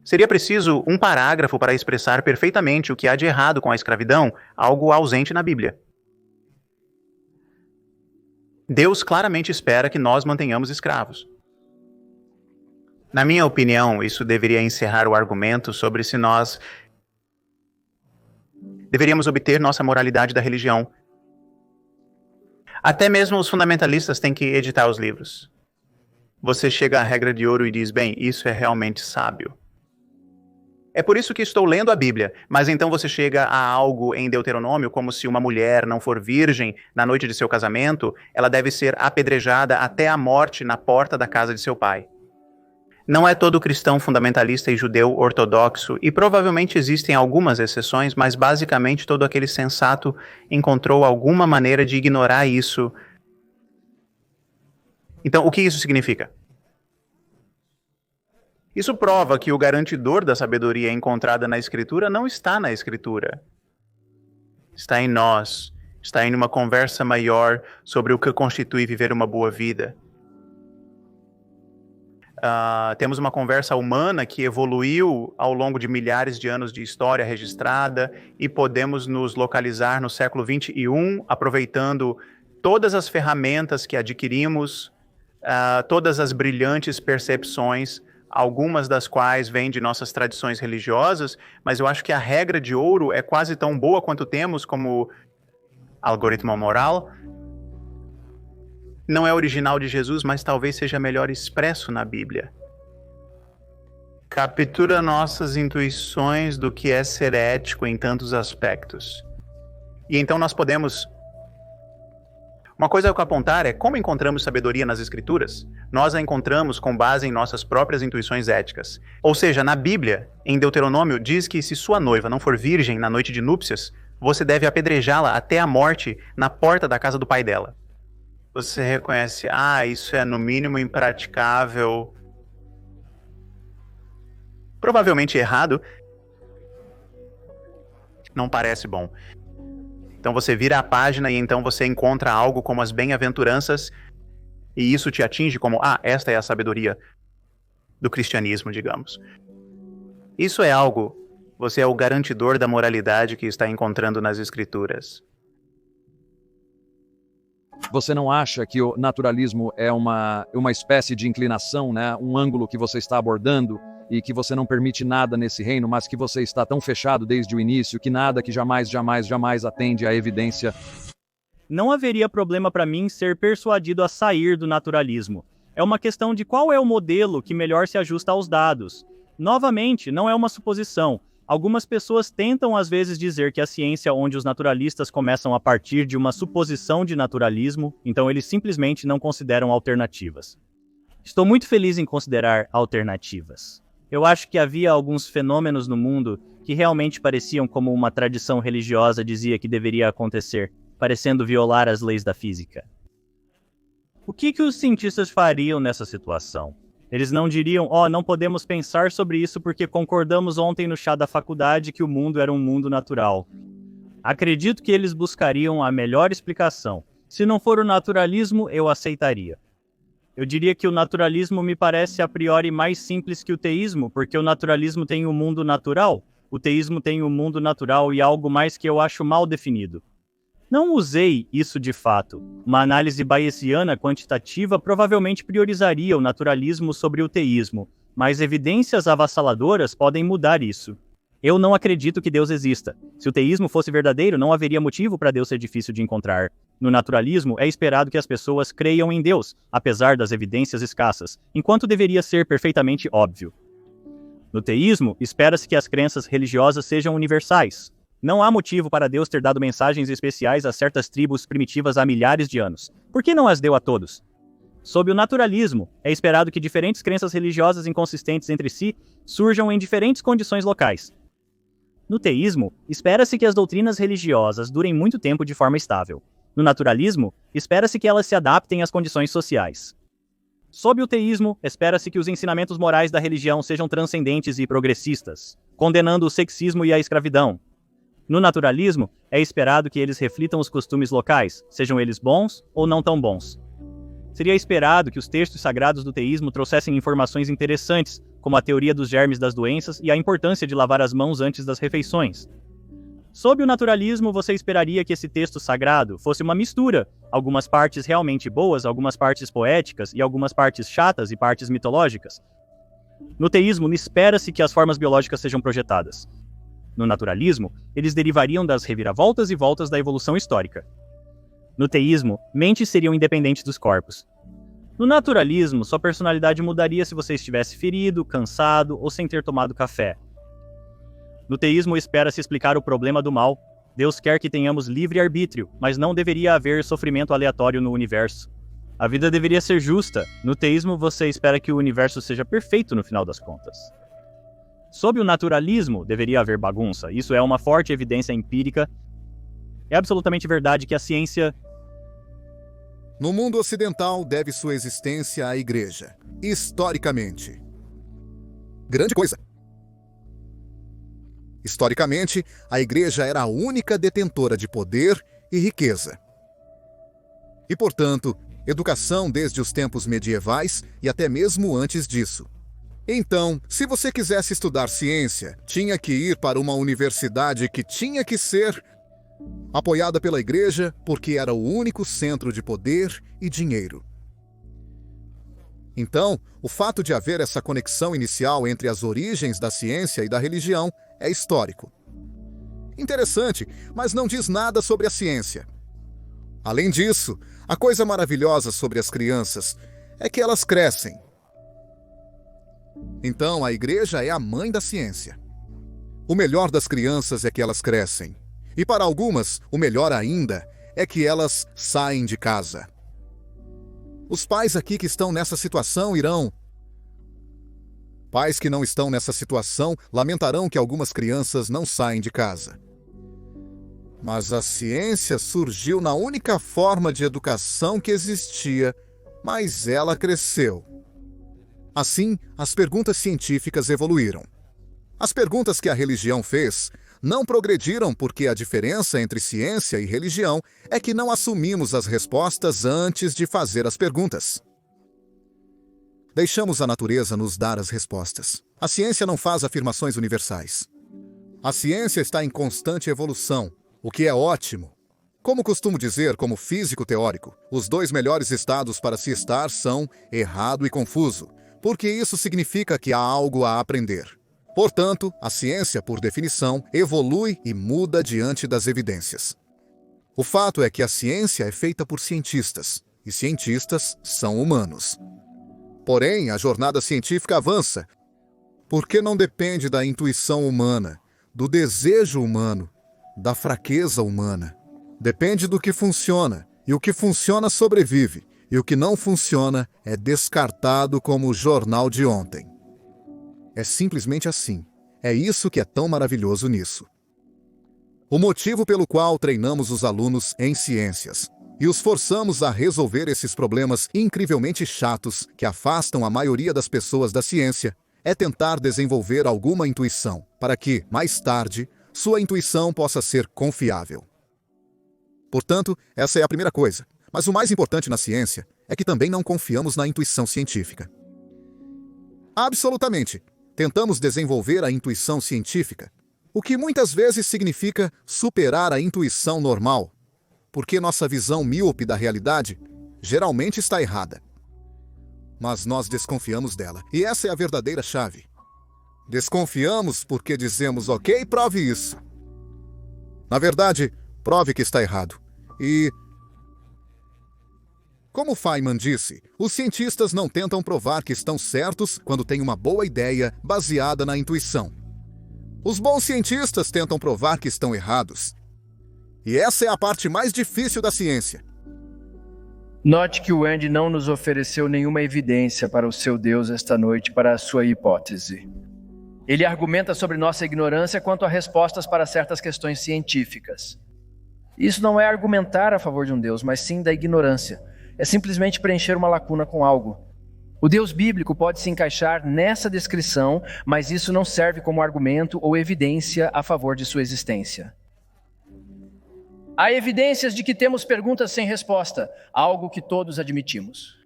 Seria preciso um parágrafo para expressar perfeitamente o que há de errado com a escravidão, algo ausente na Bíblia. Deus claramente espera que nós mantenhamos escravos. Na minha opinião, isso deveria encerrar o argumento sobre se nós deveríamos obter nossa moralidade da religião. Até mesmo os fundamentalistas têm que editar os livros. Você chega à regra de ouro e diz, bem, isso é realmente sábio. É por isso que estou lendo a Bíblia. Mas então você chega a algo em Deuteronômio, como se uma mulher não for virgem na noite de seu casamento, ela deve ser apedrejada até a morte na porta da casa de seu pai. Não é todo cristão fundamentalista e judeu ortodoxo, e provavelmente existem algumas exceções, mas basicamente todo aquele sensato encontrou alguma maneira de ignorar isso. Então, o que isso significa? Isso prova que o garantidor da sabedoria encontrada na Escritura não está na Escritura. Está em nós. Está em uma conversa maior sobre o que constitui viver uma boa vida. Temos uma conversa humana que evoluiu ao longo de milhares de anos de história registrada e podemos nos localizar no século XXI, aproveitando todas as ferramentas que adquirimos, todas as brilhantes percepções, algumas das quais vêm de nossas tradições religiosas, mas eu acho que a regra de ouro é quase tão boa quanto temos como algoritmo moral. Não é original de Jesus, mas talvez seja melhor expresso na Bíblia. Captura nossas intuições do que é ser ético em tantos aspectos. E então nós podemos... Uma coisa a apontar é como encontramos sabedoria nas Escrituras. Nós a encontramos com base em nossas próprias intuições éticas. Ou seja, na Bíblia, em Deuteronômio, diz que se sua noiva não for virgem na noite de núpcias, você deve apedrejá-la até a morte na porta da casa do pai dela. Você reconhece, isso é no mínimo impraticável, provavelmente errado, não parece bom. Então você vira a página e então você encontra algo como as bem-aventuranças e isso te atinge como, esta é a sabedoria do cristianismo, digamos. Isso é algo, você é o garantidor da moralidade que está encontrando nas Escrituras. Você não acha que o naturalismo é uma espécie de inclinação, né? Um ângulo que você está abordando e que você não permite nada nesse reino, mas que você está tão fechado desde o início que nada que jamais atende à evidência? Não haveria problema para mim ser persuadido a sair do naturalismo. É uma questão de qual é o modelo que melhor se ajusta aos dados. Novamente, não é uma suposição. Algumas pessoas tentam às vezes dizer que a ciência onde os naturalistas começam a partir de uma suposição de naturalismo, então eles simplesmente não consideram alternativas. Estou muito feliz em considerar alternativas. Eu acho que havia alguns fenômenos no mundo que realmente pareciam como uma tradição religiosa dizia que deveria acontecer, parecendo violar as leis da física. O que os cientistas fariam nessa situação? Eles não diriam, não podemos pensar sobre isso porque concordamos ontem no chá da faculdade que o mundo era um mundo natural. Acredito que eles buscariam a melhor explicação. Se não for o naturalismo, eu aceitaria. Eu diria que o naturalismo me parece a priori mais simples que o teísmo, porque o naturalismo tem o mundo natural, o teísmo tem o mundo natural e algo mais que eu acho mal definido. Não usei isso de fato. Uma análise bayesiana quantitativa provavelmente priorizaria o naturalismo sobre o teísmo, mas evidências avassaladoras podem mudar isso. Eu não acredito que Deus exista. Se o teísmo fosse verdadeiro, não haveria motivo para Deus ser difícil de encontrar. No naturalismo, é esperado que as pessoas creiam em Deus, apesar das evidências escassas, enquanto deveria ser perfeitamente óbvio. No teísmo, espera-se que as crenças religiosas sejam universais. Não há motivo para Deus ter dado mensagens especiais a certas tribos primitivas há milhares de anos. Por que não as deu a todos? Sob o naturalismo, é esperado que diferentes crenças religiosas inconsistentes entre si surjam em diferentes condições locais. No teísmo, espera-se que as doutrinas religiosas durem muito tempo de forma estável. No naturalismo, espera-se que elas se adaptem às condições sociais. Sob o teísmo, espera-se que os ensinamentos morais da religião sejam transcendentes e progressistas, condenando o sexismo e a escravidão. No naturalismo, é esperado que eles reflitam os costumes locais, sejam eles bons ou não tão bons. Seria esperado que os textos sagrados do teísmo trouxessem informações interessantes, como a teoria dos germes das doenças e a importância de lavar as mãos antes das refeições. Sob o naturalismo, você esperaria que esse texto sagrado fosse uma mistura, algumas partes realmente boas, algumas partes poéticas e algumas partes chatas e partes mitológicas. No teísmo, espera-se que as formas biológicas sejam projetadas. No naturalismo, eles derivariam das reviravoltas e voltas da evolução histórica. No teísmo, mentes seriam independentes dos corpos. No naturalismo, sua personalidade mudaria se você estivesse ferido, cansado ou sem ter tomado café. No teísmo espera-se explicar o problema do mal. Deus quer que tenhamos livre-arbítrio, mas não deveria haver sofrimento aleatório no universo. A vida deveria ser justa. No teísmo você espera que o universo seja perfeito no final das contas. Sob o naturalismo, deveria haver bagunça. Isso é uma forte evidência empírica. É absolutamente verdade que a ciência... No mundo ocidental, deve sua existência à Igreja, historicamente. Grande coisa! Historicamente, a Igreja era a única detentora de poder e riqueza. E, portanto, educação desde os tempos medievais e até mesmo antes disso. Então, se você quisesse estudar ciência, tinha que ir para uma universidade que tinha que ser apoiada pela Igreja, porque era o único centro de poder e dinheiro. Então, o fato de haver essa conexão inicial entre as origens da ciência e da religião é histórico. Interessante, mas não diz nada sobre a ciência. Além disso, a coisa maravilhosa sobre as crianças é que elas crescem. Então, a Igreja é a mãe da ciência. O melhor das crianças é que elas crescem. E para algumas, o melhor ainda é que elas saem de casa. Os pais aqui que estão nessa situação irão. Pais que não estão nessa situação lamentarão que algumas crianças não saem de casa. Mas a ciência surgiu na única forma de educação que existia, mas ela cresceu. Assim, as perguntas científicas evoluíram. As perguntas que a religião fez não progrediram porque a diferença entre ciência e religião é que não assumimos as respostas antes de fazer as perguntas. Deixamos a natureza nos dar as respostas. A ciência não faz afirmações universais. A ciência está em constante evolução, o que é ótimo. Como costumo dizer, como físico teórico, os dois melhores estados para se estar são errado e confuso, porque isso significa que há algo a aprender. Portanto, a ciência, por definição, evolui e muda diante das evidências. O fato é que a ciência é feita por cientistas, e cientistas são humanos. Porém, a jornada científica avança, porque não depende da intuição humana, do desejo humano, da fraqueza humana. Depende do que funciona, e o que funciona sobrevive, e o que não funciona é descartado como o jornal de ontem. É simplesmente assim. É isso que é tão maravilhoso nisso. O motivo pelo qual treinamos os alunos em ciências e os forçamos a resolver esses problemas incrivelmente chatos que afastam a maioria das pessoas da ciência é tentar desenvolver alguma intuição para que, mais tarde, sua intuição possa ser confiável. Portanto, essa é a primeira coisa. Mas o mais importante na ciência é que também não confiamos na intuição científica. Absolutamente. Tentamos desenvolver a intuição científica, o que muitas vezes significa superar a intuição normal, porque nossa visão míope da realidade geralmente está errada. Mas nós desconfiamos dela, e essa é a verdadeira chave. Desconfiamos porque dizemos, ok, prove isso. Na verdade, prove que está errado. E... como Feynman disse, os cientistas não tentam provar que estão certos quando têm uma boa ideia baseada na intuição. Os bons cientistas tentam provar que estão errados. E essa é a parte mais difícil da ciência. Note que o Andy não nos ofereceu nenhuma evidência para o seu Deus esta noite para a sua hipótese. Ele argumenta sobre nossa ignorância quanto a respostas para certas questões científicas. Isso não é argumentar a favor de um Deus, mas sim da ignorância. É simplesmente preencher uma lacuna com algo. O Deus bíblico pode se encaixar nessa descrição, mas isso não serve como argumento ou evidência a favor de sua existência. Há evidências de que temos perguntas sem resposta, algo que todos admitimos.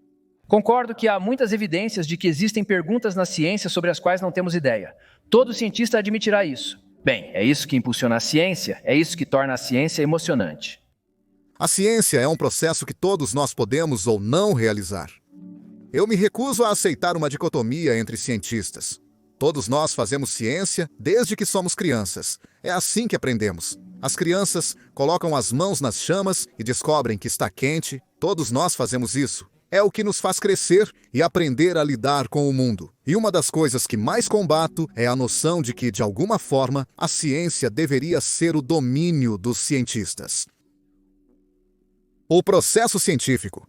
Concordo que há muitas evidências de que existem perguntas na ciência sobre as quais não temos ideia. Todo cientista admitirá isso. Bem, é isso que impulsiona a ciência, é isso que torna a ciência emocionante. A ciência é um processo que todos nós podemos ou não realizar. Eu me recuso a aceitar uma dicotomia entre cientistas. Todos nós fazemos ciência desde que somos crianças. É assim que aprendemos. As crianças colocam as mãos nas chamas e descobrem que está quente. Todos nós fazemos isso. É o que nos faz crescer e aprender a lidar com o mundo. E uma das coisas que mais combato é a noção de que, de alguma forma, a ciência deveria ser o domínio dos cientistas. O processo científico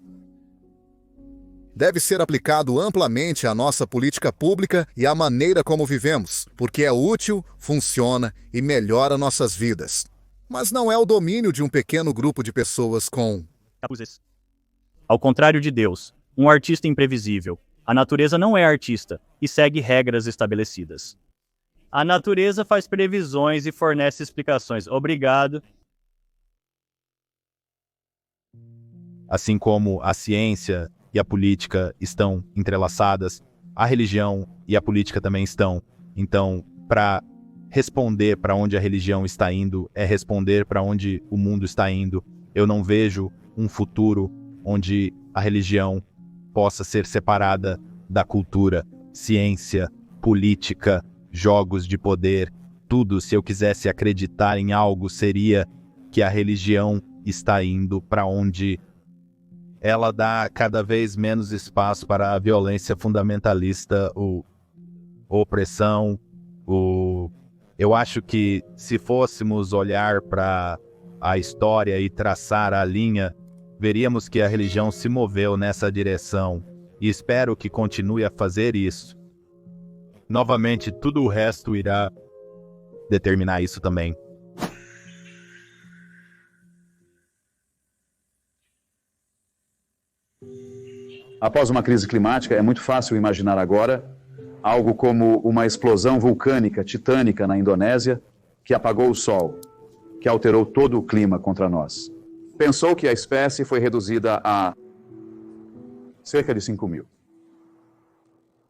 deve ser aplicado amplamente à nossa política pública e à maneira como vivemos, porque é útil, funciona e melhora nossas vidas. Mas não é o domínio de um pequeno grupo de pessoas com... Ao contrário de Deus, um artista imprevisível, a natureza não é artista e segue regras estabelecidas. A natureza faz previsões e fornece explicações. Obrigado. Assim como a ciência e a política estão entrelaçadas, a religião e a política também estão. Então, para responder para onde a religião está indo, é responder para onde o mundo está indo. Eu não vejo um futuro onde a religião possa ser separada da cultura, ciência, política, jogos de poder, tudo. Se eu quisesse acreditar em algo, seria que a religião está indo para onde ela dá cada vez menos espaço para a violência fundamentalista, opressão. Eu acho que se fôssemos olhar para a história e traçar a linha, veríamos que a religião se moveu nessa direção e espero que continue a fazer isso. Novamente, tudo o resto irá determinar isso também. Após uma crise climática, é muito fácil imaginar agora algo como uma explosão vulcânica titânica na Indonésia que apagou o sol, que alterou todo o clima contra nós. Pensou que a espécie foi reduzida a cerca de 5.000.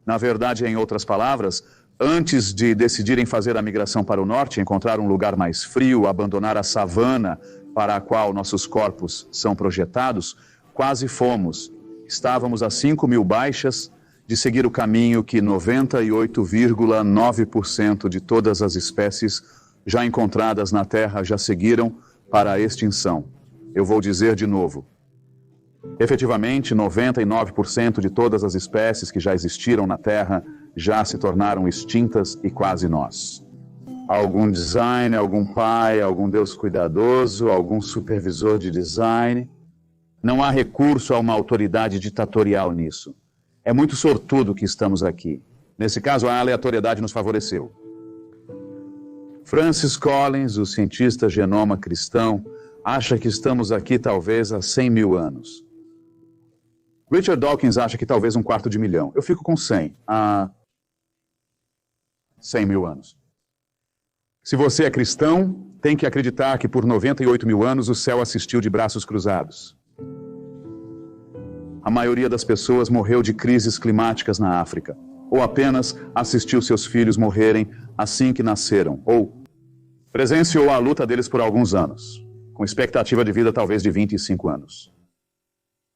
Na verdade, em outras palavras, antes de decidirem fazer a migração para o norte, encontrar um lugar mais frio, abandonar a savana para a qual nossos corpos são projetados, quase fomos. Estávamos a 5.000 baixas de seguir o caminho que 98,9% de todas as espécies já encontradas na Terra já seguiram para a extinção. Eu vou dizer de novo. Efetivamente, 99% de todas as espécies que já existiram na Terra já se tornaram extintas e quase nós. Algum designer, algum pai, algum Deus cuidadoso, algum supervisor de design. Não há recurso a uma autoridade ditatorial nisso. É muito sortudo que estamos aqui. Nesse caso, a aleatoriedade nos favoreceu. Francis Collins, o cientista genoma cristão, acha que estamos aqui talvez há 100.000 anos. Richard Dawkins acha que talvez 250.000. Eu fico com 100, há 100.000 anos. Se você é cristão, tem que acreditar que por 98.000 anos o céu assistiu de braços cruzados. A maioria das pessoas morreu de crises climáticas na África, ou apenas assistiu seus filhos morrerem assim que nasceram, ou presenciou a luta deles por alguns anos, com expectativa de vida talvez de 25 anos.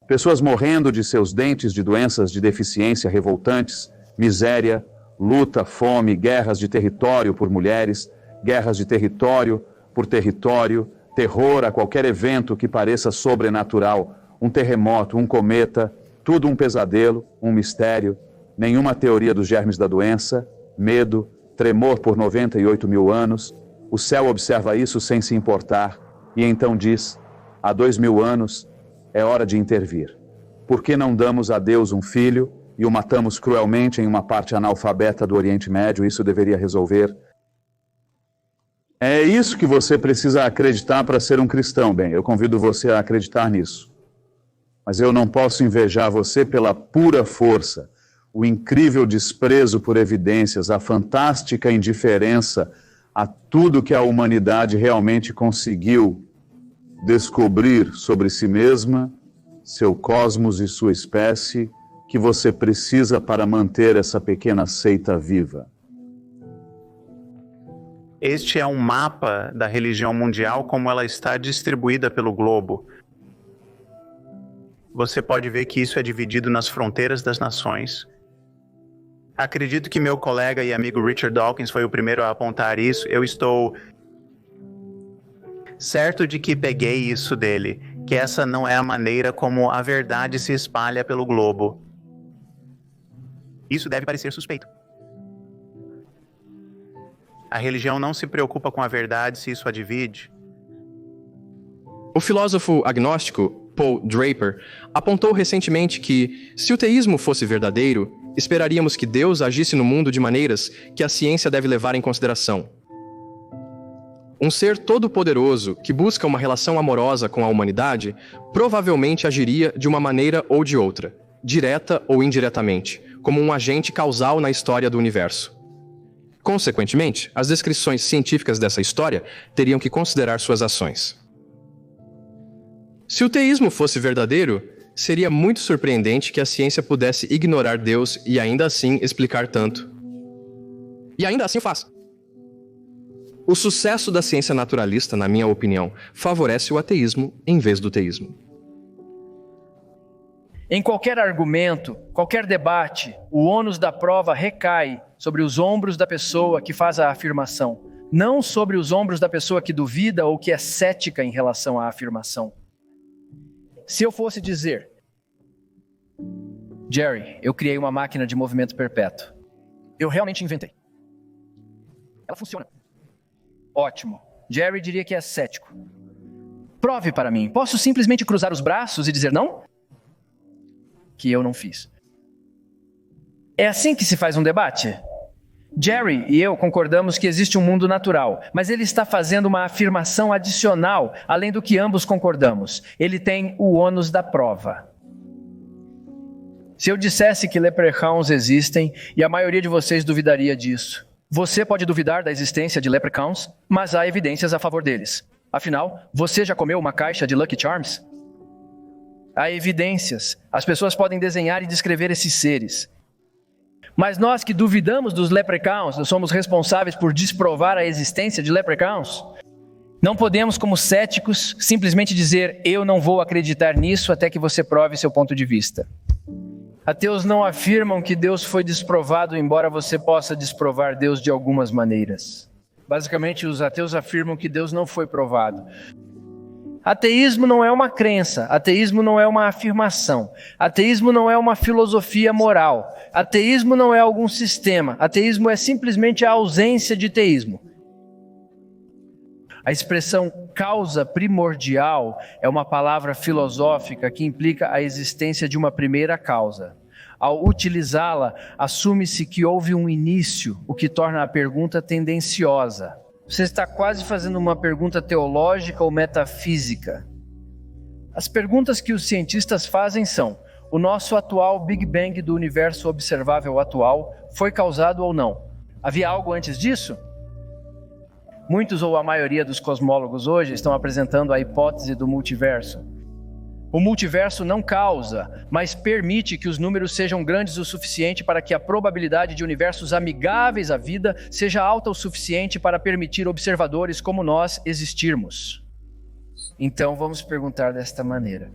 Pessoas morrendo de seus dentes de doenças de deficiência revoltantes, miséria, luta, fome, guerras de território por mulheres, guerras de território por território, terror a qualquer evento que pareça sobrenatural, um terremoto, um cometa, tudo um pesadelo, um mistério, nenhuma teoria dos germes da doença, medo, tremor por 98.000 anos. O céu observa isso sem se importar e então diz, há 2.000 anos é hora de intervir. Por que não damos a Deus um filho e o matamos cruelmente em uma parte analfabeta do Oriente Médio? Isso deveria resolver. É isso que você precisa acreditar para ser um cristão. Bem, eu convido você a acreditar nisso. Mas eu não posso invejar você pela pura força, o incrível desprezo por evidências, a fantástica indiferença a tudo que a humanidade realmente conseguiu descobrir sobre si mesma, seu cosmos e sua espécie, que você precisa para manter essa pequena seita viva. Este é um mapa da religião mundial como ela está distribuída pelo globo. Você pode ver que isso é dividido nas fronteiras das nações. Acredito que meu colega e amigo Richard Dawkins foi o primeiro a apontar isso. Eu estou certo de que peguei isso dele, que essa não é a maneira como a verdade se espalha pelo globo. Isso deve parecer suspeito. A religião não se preocupa com a verdade se isso a divide. O filósofo agnóstico Paul Draper apontou recentemente que, se o teísmo fosse verdadeiro, esperaríamos que Deus agisse no mundo de maneiras que a ciência deve levar em consideração. Um ser todo-poderoso que busca uma relação amorosa com a humanidade provavelmente agiria de uma maneira ou de outra, direta ou indiretamente, como um agente causal na história do universo. Consequentemente, as descrições científicas dessa história teriam que considerar suas ações. Se o teísmo fosse verdadeiro, seria muito surpreendente que a ciência pudesse ignorar Deus e ainda assim explicar tanto. E ainda assim faz. O sucesso da ciência naturalista, na minha opinião, favorece o ateísmo em vez do teísmo. Em qualquer argumento, qualquer debate, o ônus da prova recai sobre os ombros da pessoa que faz a afirmação, não sobre os ombros da pessoa que duvida ou que é cética em relação à afirmação. Se eu fosse dizer, Jerry, eu criei uma máquina de movimento perpétuo. Eu realmente inventei. Ela funciona. Ótimo. Jerry diria que é cético. Prove para mim. Posso simplesmente cruzar os braços e dizer não? Que eu não fiz. É assim que se faz um debate? Jerry e eu concordamos que existe um mundo natural, mas ele está fazendo uma afirmação adicional, além do que ambos concordamos. Ele tem o ônus da prova. Se eu dissesse que leprechauns existem, e a maioria de vocês duvidaria disso, você pode duvidar da existência de leprechauns, mas há evidências a favor deles. Afinal, você já comeu uma caixa de Lucky Charms? Há evidências. As pessoas podem desenhar e descrever esses seres. Mas nós que duvidamos dos leprechauns, nós somos responsáveis por desprovar a existência de leprechauns. Não podemos, como céticos, simplesmente dizer, eu não vou acreditar nisso até que você prove seu ponto de vista. Ateus não afirmam que Deus foi desprovado, embora você possa desprovar Deus de algumas maneiras. Basicamente, os ateus afirmam que Deus não foi provado. Ateísmo não é uma crença, ateísmo não é uma afirmação, ateísmo não é uma filosofia moral, ateísmo não é algum sistema, ateísmo é simplesmente a ausência de teísmo. A expressão causa primordial é uma palavra filosófica que implica a existência de uma primeira causa. Ao utilizá-la, assume-se que houve um início, o que torna a pergunta tendenciosa. Você está quase fazendo uma pergunta teológica ou metafísica. As perguntas que os cientistas fazem são: o nosso atual Big Bang do universo observável atual foi causado ou não? Havia algo antes disso? Muitos ou a maioria dos cosmólogos hoje estão apresentando a hipótese do multiverso. O multiverso não causa, mas permite que os números sejam grandes o suficiente para que a probabilidade de universos amigáveis à vida seja alta o suficiente para permitir observadores como nós existirmos. Então vamos perguntar desta maneira.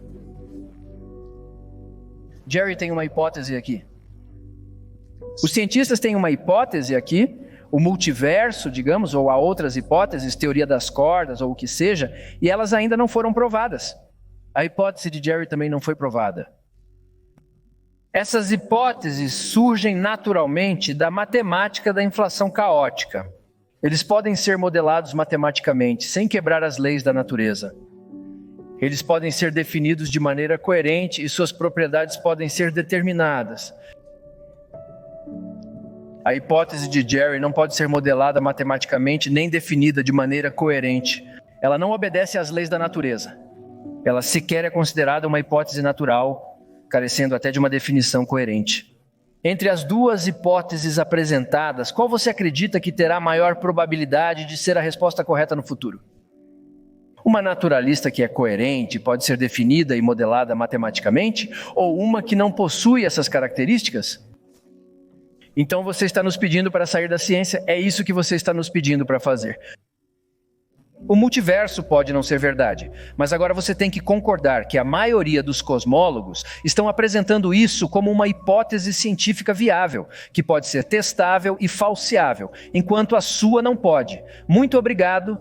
Jerry tem uma hipótese aqui. Os cientistas têm uma hipótese aqui, o multiverso, digamos, ou há outras hipóteses, teoria das cordas ou o que seja, e elas ainda não foram provadas. A hipótese de Jerry também não foi provada. Essas hipóteses surgem naturalmente da matemática da inflação caótica. Eles podem ser modelados matematicamente, sem quebrar as leis da natureza. Eles podem ser definidos de maneira coerente e suas propriedades podem ser determinadas. A hipótese de Jerry não pode ser modelada matematicamente nem definida de maneira coerente. Ela não obedece às leis da natureza. Ela sequer é considerada uma hipótese natural, carecendo até de uma definição coerente. Entre as duas hipóteses apresentadas, qual você acredita que terá maior probabilidade de ser a resposta correta no futuro? Uma naturalista que é coerente pode ser definida e modelada matematicamente, ou uma que não possui essas características? Então você está nos pedindo para sair da ciência, é isso que você está nos pedindo para fazer. O multiverso pode não ser verdade, mas agora você tem que concordar que a maioria dos cosmólogos estão apresentando isso como uma hipótese científica viável, que pode ser testável e falseável, enquanto a sua não pode. Muito obrigado.